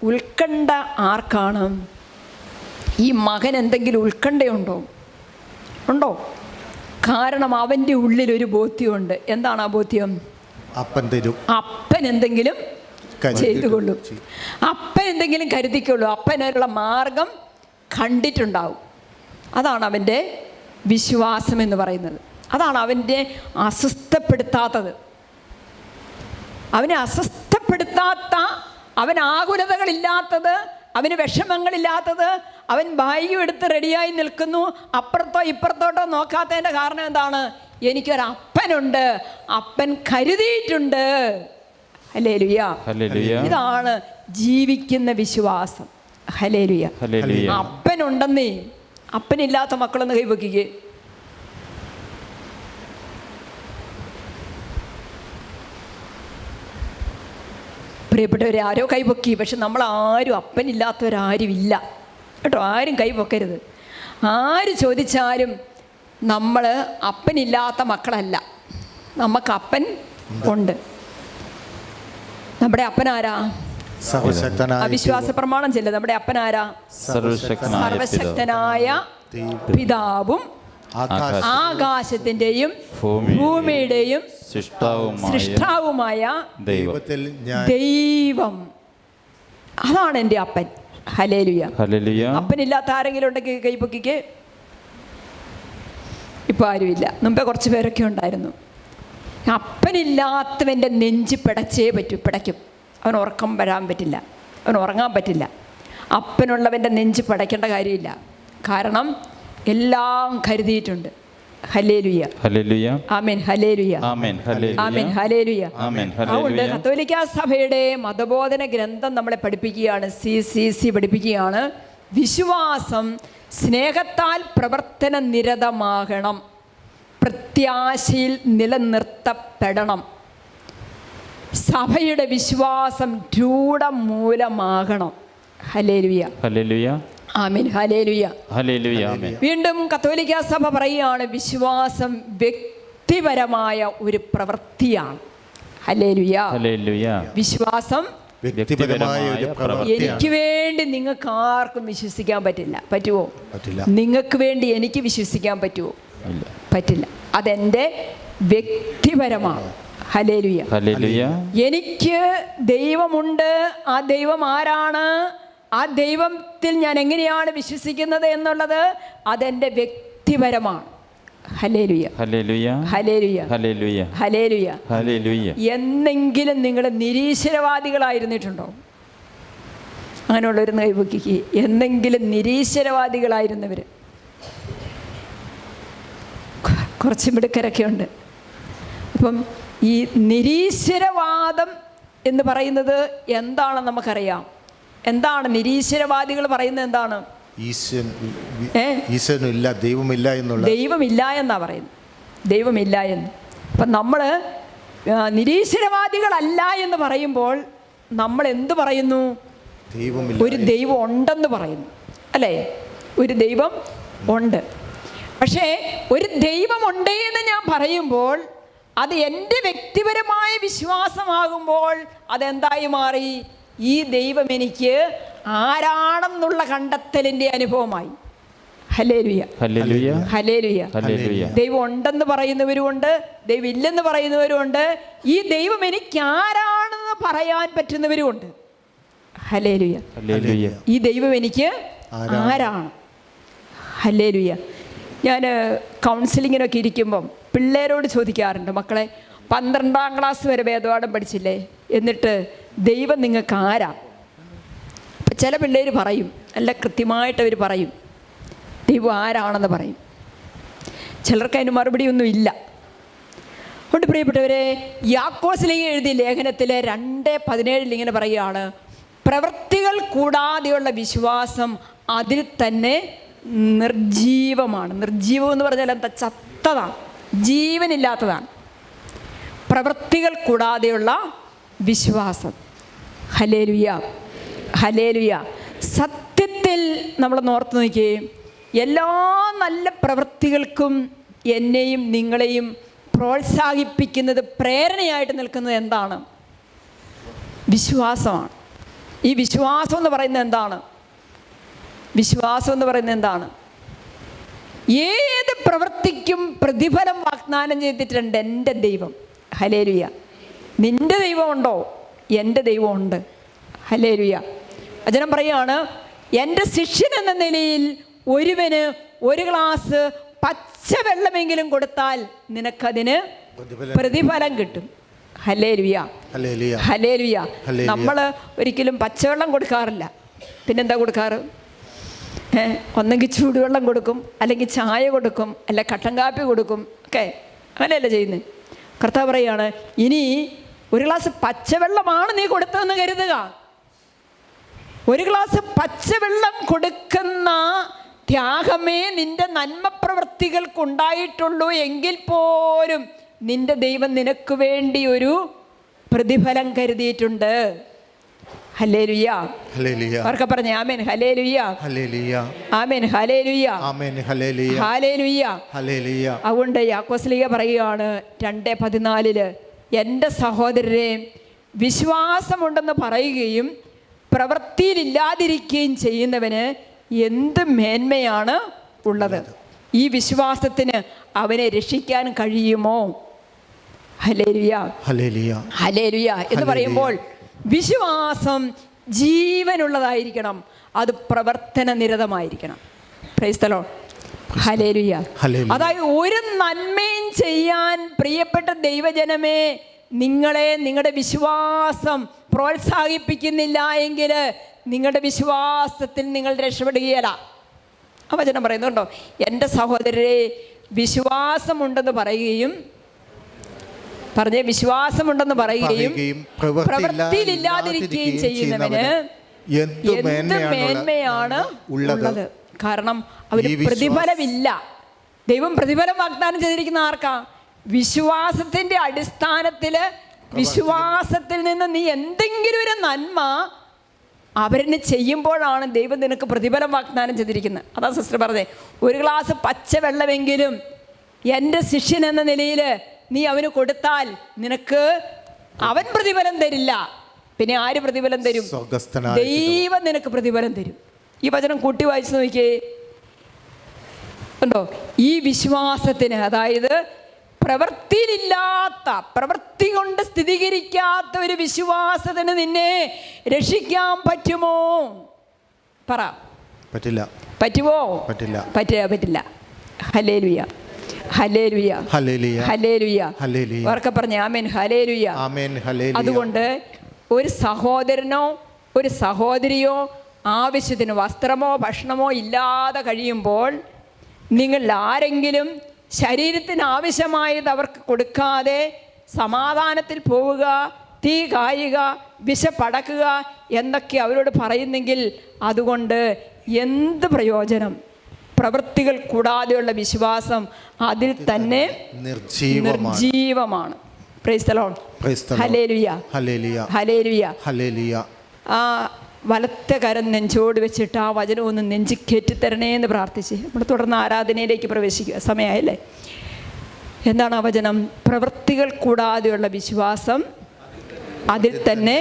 ഉത്കണ്ഠ ആർക്കാണ്? ഈ മകൻ എന്തെങ്കിലും ഉത്കണ്ഠയുണ്ടോ? ഉണ്ടോ? കാരണം അവൻ്റെ ഉള്ളിലൊരു ബോധ്യമുണ്ട്. എന്താണ് ആ ബോധ്യം? അപ്പൻ എന്തെങ്കിലും ചെയ്തുകൊള്ളും, അപ്പൻ എന്തെങ്കിലും കരുതിക്കൊള്ളൂ, അപ്പനുള്ള മാർഗം കണ്ടിട്ടുണ്ടാവും. അതാണ് അവൻ്റെ വിശ്വാസം എന്ന് പറയുന്നത്. അതാണ് അവൻ്റെ അസ്വസ്ഥപ്പെടുത്താത്തത്. അവനെ അസ്വസ്ഥപ്പെടുത്താത്ത, അവൻ ആകുലതകളില്ലാത്തത്, അവന് വിഷമങ്ങളില്ലാത്തത്, അവൻ ബാഗും എടുത്ത് റെഡിയായി നിൽക്കുന്നു. അപ്പുറത്തോ ഇപ്പുറത്തോട്ടോ നോക്കാത്തതിൻ്റെ കാരണം എന്താണ്? എനിക്കൊരപ്പനുണ്ട്, അപ്പൻ കരുതിയിട്ടുണ്ട്. ഹല്ലേലൂയ. ഇതാണ് ജീവിക്കുന്ന വിശ്വാസം. ഹല്ലേലൂയ. അപ്പനുണ്ടെന്നേ. അപ്പനില്ലാത്ത മക്കളൊന്ന് കൈവയ്ക്കുക. പ്രിയപ്പെട്ടവരെ, ആരോ കൈപൊക്കി. പക്ഷെ നമ്മളാരും അപ്പനില്ലാത്തവരാരും ഇല്ല കേട്ടോ. ആരും കൈപൊക്കരുത്. ആര് ചോദിച്ചാലും നമ്മൾ അപ്പനില്ലാത്ത മക്കളല്ല. നമുക്ക് അപ്പൻ ഉണ്ട്. നമ്മുടെ അപ്പനാരാ? അവിശ്വാസ പ്രമാണം ചെല്ല്. നമ്മുടെ അപ്പനാരാ? സർവശക്തനായ പിതാവും ആകാശത്തിന്റെയും ഭൂമിയുടെയും സൃഷ്ടാവുമായ ദൈവം. അതാണ് എൻ്റെ അപ്പൻ. ഹല്ലേലൂയ. അപ്പനില്ലാത്ത ആരെങ്കിലും ഉണ്ടെങ്കിൽ കൈപൊക്കിക്ക്. ഇപ്പം ആരുമില്ല. മുമ്പേ കുറച്ച് പേരൊക്കെ ഉണ്ടായിരുന്നു. അപ്പനില്ലാത്തവൻ്റെ നെഞ്ച് പിടയ്ക്കും. അവൻ ഉറക്കം വരാൻ പറ്റില്ല, അവൻ ഉറങ്ങാൻ പറ്റില്ല. അപ്പനുള്ളവൻ്റെ നെഞ്ച് പിടയ്ക്കേണ്ട കാര്യമില്ല. കാരണം എല്ലാം കരുതിയിട്ടുണ്ട്. ഹല്ലേലൂയ. ആമേൻ. ഹല്ലേലൂയ. ആമേൻ. ഹല്ലേലൂയ. അതുകൊണ്ട് കത്തോലിക്കാ സഭയുടെ മതബോധന ഗ്രന്ഥം നമ്മളെ പഠിപ്പിക്കുകയാണ്, CCC പഠിപ്പിക്കുകയാണ്. വിശ്വാസം സ്നേഹത്താൽ പ്രവർത്തന നിരതമാകണം, പ്രത്യാശയിൽ നിലനിർത്തപ്പെടണം. സഭയുടെ വിശ്വാസം രൂഢമൂലമാകണം. ഹല്ലേലൂയ. ആമേൻ. ഹല്ലേലൂയ. വീണ്ടും കത്തോലിക്കാ സഭ പറയുകയാണ്, വിശ്വാസം വ്യക്തിപരമായ ഒരു പ്രവൃത്തിയാണ്. ഹല്ലേലൂയ. വിശ്വാസം എനിക്ക് വേണ്ടി നിങ്ങൾക്ക് ആർക്കും വിശ്വസിക്കാൻ പറ്റില്ല. പറ്റുമോ? നിങ്ങൾക്ക് വേണ്ടി എനിക്ക് വിശ്വസിക്കാൻ പറ്റുമോ? പറ്റില്ല. അതെൻ്റെ വ്യക്തിപരമാണ്. ഹല്ലേലൂയ. എനിക്ക് ദൈവമുണ്ട്. ആ ദൈവം ആരാണ്? ആ ദൈവത്തിൽ ഞാൻ എങ്ങനെയാണ് വിശ്വസിക്കുന്നത് എന്നുള്ളത് അതെൻ്റെ വ്യക്തിപരമാണ്. ഹല്ലേലൂയ. എന്നെങ്കിലും നിങ്ങൾ നിരീശ്വരവാദികളായിരുന്നിട്ടുണ്ടോ? അങ്ങനെയുള്ളൊരു കൈപൊക്കിക്ക്. എന്നെങ്കിലും നിരീശ്വരവാദികളായിരുന്നവർ കുറച്ച് മിടുക്കരൊക്കെ ഉണ്ട്. അപ്പം ഈ നിരീശ്വരവാദം എന്ന് പറയുന്നത് എന്താണെന്ന് നമുക്കറിയാം. എന്താണ് നിരീശ്വരവാദികൾ പറയുന്നത്? എന്താണ്? ദൈവമില്ല എന്നാ പറയുന്നത്. ദൈവമില്ല എന്ന്. അപ്പം നമ്മൾ നിരീശ്വരവാദികളല്ല എന്ന് പറയുമ്പോൾ നമ്മൾ എന്ത് പറയുന്നു? ഒരു ദൈവം ഉണ്ടെന്ന് പറയുന്നു, അല്ലേ? ഒരു ദൈവം ഉണ്ട്. പക്ഷേ ഒരു ദൈവമുണ്ട് എന്ന് ഞാൻ പറയുമ്പോൾ അത് എൻ്റെ വ്യക്തിപരമായ വിശ്വാസമാകുമ്പോൾ അതെന്തായി മാറി? ഈ ദൈവം എനിക്ക് ആരാണെന്നുള്ള കണ്ടെത്തലിൻ്റെ അനുഭവമായി. ഹല്ലേലൂയ. ദൈവം ഉണ്ടെന്ന് പറയുന്നവരുമുണ്ട്, ദൈവം ഇല്ലെന്ന് പറയുന്നവരുമുണ്ട്. ഈ ദൈവം എനിക്ക് ആരാണെന്ന് പറയാൻ പറ്റുന്നവരുമുണ്ട്. ഹല്ലേലൂയ. ഈ ദൈവം എനിക്ക് ആരാണ്? ഹല്ലേലൂയ. ഞാൻ കൗൺസിലിങ്ങിനൊക്കെ ഇരിക്കുമ്പം പിള്ളേരോട് ചോദിക്കാറുണ്ട്, മക്കളെ 12ാം ക്ലാസ് വരെ വേദപാഠം പഠിച്ചില്ലേ, എന്നിട്ട് ദൈവം നിങ്ങൾക്ക് ആരാ? അപ്പം ചില പിള്ളേർ പറയും, നല്ല കൃത്യമായിട്ട് അവർ പറയും, ദൈവം ആരാണെന്ന് പറയും. ചിലർക്ക് അതിന് മറുപടിയൊന്നും ഇല്ല. അതുകൊണ്ട് പ്രിയപ്പെട്ടവരെ, യാക്കോബിലേക്ക് എഴുതിയ ലേഖനത്തിൽ 2:17 ഇങ്ങനെ പറയുകയാണ്, പ്രവൃത്തികൾ കൂടാതെയുള്ള വിശ്വാസം അതിൽ തന്നെ നിർജീവമാണ്. നിർജീവം എന്ന് പറഞ്ഞാൽ എന്താ? ചത്തതാണ്, ജീവനില്ലാത്തതാണ്. പ്രവൃത്തികൾ കൂടാതെയുള്ള വിശ്വാസം. Hallelujah, hallelujah. സത്യത്തിൽ നമ്മളൊന്ന് ഓർത്ത് നോക്കിയേ, എല്ലാ നല്ല പ്രവൃത്തികൾക്കും എന്നെയും നിങ്ങളെയും പ്രോത്സാഹിപ്പിക്കുന്നത്, പ്രേരണയായിട്ട് നിൽക്കുന്നത് എന്താണ്? വിശ്വാസമാണ്. ഈ വിശ്വാസം എന്ന് പറയുന്നത് എന്താണ്? വിശ്വാസം എന്ന് പറയുന്നത് എന്താണ്? ഏത് പ്രവൃത്തിക്കും പ്രതിഫലം വാഗ്ദാനം ചെയ്തിട്ടുണ്ട് എൻ്റെ ദൈവം. ഹല്ലേലൂയ. നിൻ്റെ ദൈവമുണ്ടോ? എൻ്റെ ദൈവമുണ്ട്. ഹല്ലേലൂയ. വചനം പറയുകയാണ്, എൻ്റെ ശിഷ്യൻ എന്ന നിലയിൽ ഒരുവന് 1 ഗ്ലാസ് പച്ചവെള്ളമെങ്കിലും കൊടുത്താൽ നിനക്കതിന് പ്രതിഫലം കിട്ടും. Hallelujah, hallelujah. നമ്മൾ ഒരിക്കലും പച്ചവെള്ളം കൊടുക്കാറില്ല. പിന്നെന്താ കൊടുക്കാറ്? ഒന്നെങ്കിൽ ചൂടുവെള്ളം കൊടുക്കും, അല്ലെങ്കിൽ ചായ കൊടുക്കും, അല്ല കട്ടൻ കാപ്പി കൊടുക്കും. ഒക്കെ അങ്ങനെയല്ല ചെയ്യുന്നത്. കർത്താവ് പറയുകയാണ്, ഇനി 1 ഗ്ലാസ് പച്ചവെള്ളമാണ് നീ കൊടുത്തതെന്ന് കരുതുക. 1 ഗ്ലാസ് പച്ചവെള്ളം കൊടുക്കുന്ന ത്യാഗമേ നിന്റെ നന്മ പ്രവൃത്തികൾക്കുണ്ടായിട്ടുള്ളൂ എങ്കിൽ പോലും നിന്റെ ദൈവം നിനക്ക് വേണ്ടി ഒരു പ്രതിഫലം കരുതിയിട്ടുണ്ട്. ഹല്ലേലൂയ, അവർക്ക് പറഞ്ഞേ ആമേൻ. ഹല്ലേലൂയ, ആമേൻ. ഹല്ലേലൂയ, ഹല്ലേലൂയ. അതുകൊണ്ട് യാക്കോബ് പറയുകയാണ് 2:14, എൻ്റെ സഹോദരരെ, വിശ്വാസമുണ്ടെന്ന് പറയുകയും പ്രവൃത്തിയിലില്ലാതിരിക്കുകയും ചെയ്യുന്നവന് എന്ത് മേന്മയാണ് ഉള്ളത്? ഈ വിശ്വാസത്തിന് അവനെ രക്ഷിക്കാൻ കഴിയുമോ? ഹല്ലേലൂയ, ഹല്ലേലൂയ എന്ന് പറയുമ്പോൾ വിശ്വാസം ജീവനുള്ളതായിരിക്കണം, അത് പ്രവർത്തന നിരതമായിരിക്കണം. Praise the lord. ഹല്ലേലൂയ. അതായത് ഒരു നന്മയും ചെയ്യാൻ പ്രിയപ്പെട്ട ദൈവജനമേ നിങ്ങളെ നിങ്ങളുടെ വിശ്വാസം പ്രോത്സാഹിപ്പിക്കുന്നില്ല എങ്കിൽ നിങ്ങളുടെ വിശ്വാസത്തിൽ നിങ്ങൾ രക്ഷപ്പെടുകയില്ല. ആ വചനം പറയുന്നുണ്ടോ? എൻ്റെ സഹോദരരെ, വിശ്വാസമുണ്ടെന്ന് പറയുകയും വിശ്വാസമുണ്ടെന്ന് പറയുകയും പ്രവൃത്തിയിലില്ലാതിരിക്കുകയും ചെയ്യുന്നവന് എന്ത് മേന്മയാണ് ഉള്ളത്? കാരണം അവന് പ്രതിഫലമില്ല. ദൈവം പ്രതിഫലം വാഗ്ദാനം ചെയ്തിരിക്കുന്ന ആർക്കാ? വിശ്വാസത്തിൻ്റെ അടിസ്ഥാനത്തിൽ, വിശ്വാസത്തിൽ നിന്ന് നീ എന്തെങ്കിലും ഒരു നന്മ അവരിന് ചെയ്യുമ്പോഴാണ് ദൈവം നിനക്ക് പ്രതിഫലം വാഗ്ദാനം ചെയ്തിരിക്കുന്നത്. അതാ സിസ്റ്റർ പറഞ്ഞത്, 1 ഗ്ലാസ് പച്ചവെള്ളമെങ്കിലും എൻ്റെ ശിഷ്യൻ എന്ന നിലയിൽ നീ അവന് കൊടുത്താൽ നിനക്ക് അവൻ പ്രതിഫലം തരില്ല. പിന്നെ ആര് പ്രതിഫലം തരും? ദൈവം നിനക്ക് പ്രതിഫലം തരും. ഈ വചനം കൂട്ടി വായിച്ചു നോക്കിയേ. ഉണ്ടോ? ഈ വിശ്വാസത്തിന്, അതായത് പ്രവൃത്തിയിലില്ലാത്ത, പ്രവൃത്തി കൊണ്ട് സ്ഥിരീകരിക്കാത്ത ഒരു വിശ്വാസത്തിന് നിന്നെ രക്ഷിക്കാൻ പറ്റുമോ? പറ. പറ്റില്ല. പറ്റുമോ? പറ്റില്ല. പറ്റില്ല. ഹല്ലേലൂയ, ഹല്ലേലൂയ, ഹല്ലേലൂയ. അവർക്ക് പറഞ്ഞേ ആമേൻ. ഹല്ലേലൂയ. അതുകൊണ്ട് ഒരു സഹോദരനോ ഒരു സഹോദരിയോ ആവശ്യത്തിന് വസ്ത്രമോ ഭക്ഷണമോ ഇല്ലാതെ കഴിയുമ്പോൾ നിങ്ങൾ ആരെങ്കിലും ശരീരത്തിന് ആവശ്യമായത് അവർക്ക് കൊടുക്കാതെ സമാധാനത്തിൽ പോവുക, തീ കായുക, വിശപ്പടക്കുക എന്നൊക്കെ അവരോട് പറയുന്നെങ്കിൽ അതുകൊണ്ട് എന്ത് പ്രയോജനം? പ്രവൃത്തികൾ കൂടാതെയുള്ള വിശ്വാസം അതിൽ തന്നെ നിർജീവമാണ്. Praise the lord. ഹല്ലേലൂയ, ഹല്ലേലൂയ, ഹല്ലേലൂയ. ആ വലത്തെ കരം നെഞ്ചോട് വെച്ചിട്ട് ആ വചനം ഒന്ന് നെഞ്ചി കയറ്റിത്തരണേ എന്ന് പ്രാർത്ഥിച്ച് നമ്മൾ തുടർന്ന് ആരാധനയിലേക്ക് പ്രവേശിക്കുക. സമയമായല്ലേ? എന്താണ് ആ വചനം? പ്രവൃത്തികൾ കൂടാതെയുള്ള വിശ്വാസം അതിൽ തന്നെ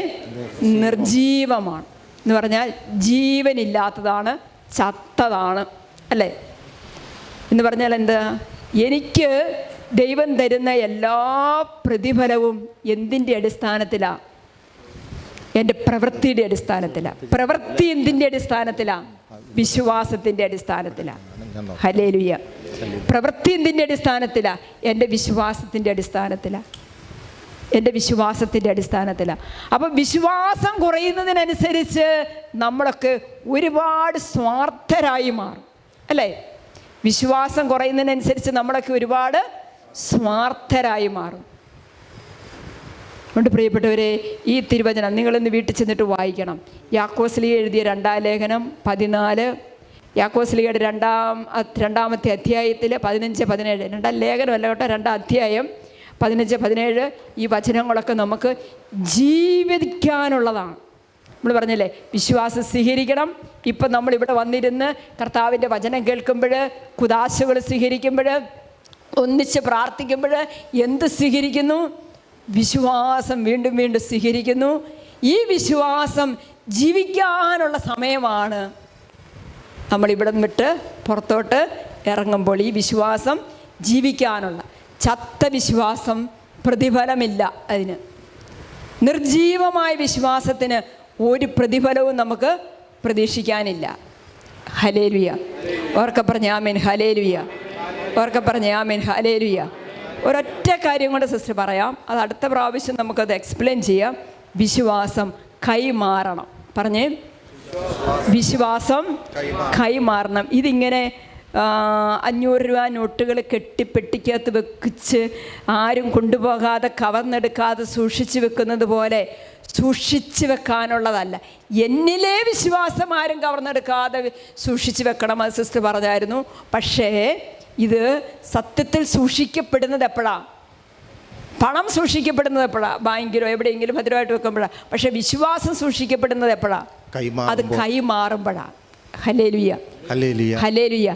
നിർജീവമാണ് എന്ന് പറഞ്ഞാൽ ജീവനില്ലാത്തതാണ്, ചത്തതാണ്, അല്ലേ? എന്ന് പറഞ്ഞാൽ എന്താ? എനിക്ക് ദൈവം തരുന്ന എല്ലാ പ്രതിഫലവും എന്തിൻ്റെ അടിസ്ഥാനത്തിലാണ്? എൻ്റെ പ്രവൃത്തിയുടെ അടിസ്ഥാനത്തിലാണ്. പ്രവൃത്തി എന്തിൻ്റെ അടിസ്ഥാനത്തിലാണ്? വിശ്വാസത്തിൻ്റെ അടിസ്ഥാനത്തിലാണ്. ഹല്ലേലൂയ. പ്രവൃത്തി എന്തിൻ്റെ അടിസ്ഥാനത്തിലാണ്? എൻ്റെ വിശ്വാസത്തിൻ്റെ അടിസ്ഥാനത്തിലാണ്. എൻ്റെ വിശ്വാസത്തിൻ്റെ അടിസ്ഥാനത്തിലാണ്. അപ്പം വിശ്വാസം കുറയുന്നതിനനുസരിച്ച് നമ്മളൊക്കെ ഒരുപാട് സ്വാർത്ഥരായി മാറും, അല്ലേ? വിശ്വാസം കുറയുന്നതിനനുസരിച്ച് നമ്മളൊക്കെ ഒരുപാട് സ്വാർത്ഥരായി മാറും. അതുകൊണ്ട് പ്രിയപ്പെട്ടവരെ, ഈ തിരുവചനം നിങ്ങളിന്ന് വീട്ടിൽ ചെന്നിട്ട് വായിക്കണം. യാക്കോസ്ലീഹ എഴുതിയ 2-ാം ലേഖനം 14, യാക്കോസ്ലീഹയുടെ രണ്ടാമത്തെ അധ്യായത്തിൽ 15-17, 2-ാം ലേഖനമല്ല കേട്ടോ, 2-ാം അധ്യായം 15-17 ഈ വചനങ്ങളൊക്കെ നമുക്ക് ജീവിക്കാനുള്ളതാണ്. നമ്മൾ പറഞ്ഞില്ലേ, വിശ്വാസം സ്വീകരിക്കണം. ഇപ്പം നമ്മളിവിടെ വന്നിരുന്ന് കർത്താവിൻ്റെ വചനം കേൾക്കുമ്പോൾ, കുദാശകൾ സ്വീകരിക്കുമ്പോൾ, ഒന്നിച്ച് പ്രാർത്ഥിക്കുമ്പോൾ എന്ത് സ്വീകരിക്കുന്നു? വിശ്വാസം വീണ്ടും വീണ്ടും സ്വീകരിക്കുന്നു. ഈ വിശ്വാസം ജീവിക്കാനുള്ള സമയമാണ് നമ്മളിവിടെ വിട്ട് പുറത്തോട്ട് ഇറങ്ങുമ്പോൾ. ഈ വിശ്വാസം ജീവിക്കാനുള്ള, ചത്ത വിശ്വാസം പ്രതിഫലമില്ല. അതിന് നിർജീവമായ വിശ്വാസത്തിന് ഒരു പ്രതിഫലവും നമുക്ക് പ്രതീക്ഷിക്കാനില്ല. ഹല്ലേലൂയ. ഓർക്കെ പറഞ്ഞ ആമേൻ. ഹല്ലേലൂയ. ഓർക്കെ പറഞ്ഞ ആമേൻ. ഹല്ലേലൂയ. ഒരൊറ്റ കാര്യം കൊണ്ട് സിസ്റ്റർ പറയാം, അത് അടുത്ത പ്രാവശ്യം നമുക്കത് എക്സ്പ്ലെയിൻ ചെയ്യാം. വിശ്വാസം കൈമാറണം. പറഞ്ഞേ, വിശ്വാസം കൈമാറണം. ഇതിങ്ങനെ 500 രൂപ നോട്ടുകൾ കെട്ടിപ്പെട്ടിക്കകത്ത് വെച്ച് ആരും കൊണ്ടുപോകാതെ കവർന്നെടുക്കാതെ സൂക്ഷിച്ച് വെക്കുന്നത് പോലെ സൂക്ഷിച്ച് വെക്കാനുള്ളതല്ല. എന്നിലെ വിശ്വാസം ആരും കവർന്നെടുക്കാതെ സൂക്ഷിച്ച് വെക്കണം. അത് സിസ്റ്റർ പറഞ്ഞായിരുന്നു. പക്ഷേ ഇത് സത്യത്തിൽ സൂക്ഷിക്കപ്പെടുന്നത് എപ്പോഴാണ്? പണം സൂക്ഷിക്കപ്പെടുന്നത് എപ്പോഴാണ്? ബാങ്കിലോ എവിടെയെങ്കിലും ഭദ്രമായിട്ട് വെക്കുമ്പോഴാണ്. പക്ഷേ വിശ്വാസം സൂക്ഷിക്കപ്പെടുന്നത് എപ്പോഴാണ്? അത് കൈമാറുമ്പോഴാണ്. ഹല്ലേലൂയ. ഹല്ലേലൂയ.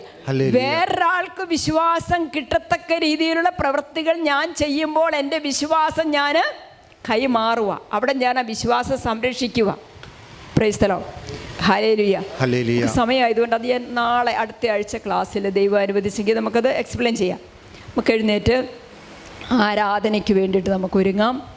വേറൊരാൾക്ക് വിശ്വാസം കിട്ടത്തക്ക രീതിയിലുള്ള പ്രവൃത്തികൾ ഞാൻ ചെയ്യുമ്പോൾ എൻ്റെ വിശ്വാസം ഞാൻ കൈമാറുക. അവിടെ ഞാൻ ആ വിശ്വാസം സംരക്ഷിക്കുക. Price the lord. ഹല്ലേലൂയ. സമയമായതുകൊണ്ട് അത് ഞാൻ നാളെ അടുത്ത ആഴ്ച ക്ലാസ്സിൽ ദൈവം അനുവദിച്ചെങ്കിൽ നമുക്കത് എക്സ്പ്ലെയിൻ ചെയ്യാം. നമുക്ക് എഴുന്നേറ്റ് ആരാധനയ്ക്ക് വേണ്ടിയിട്ട് നമുക്ക് ഒരുങ്ങാം.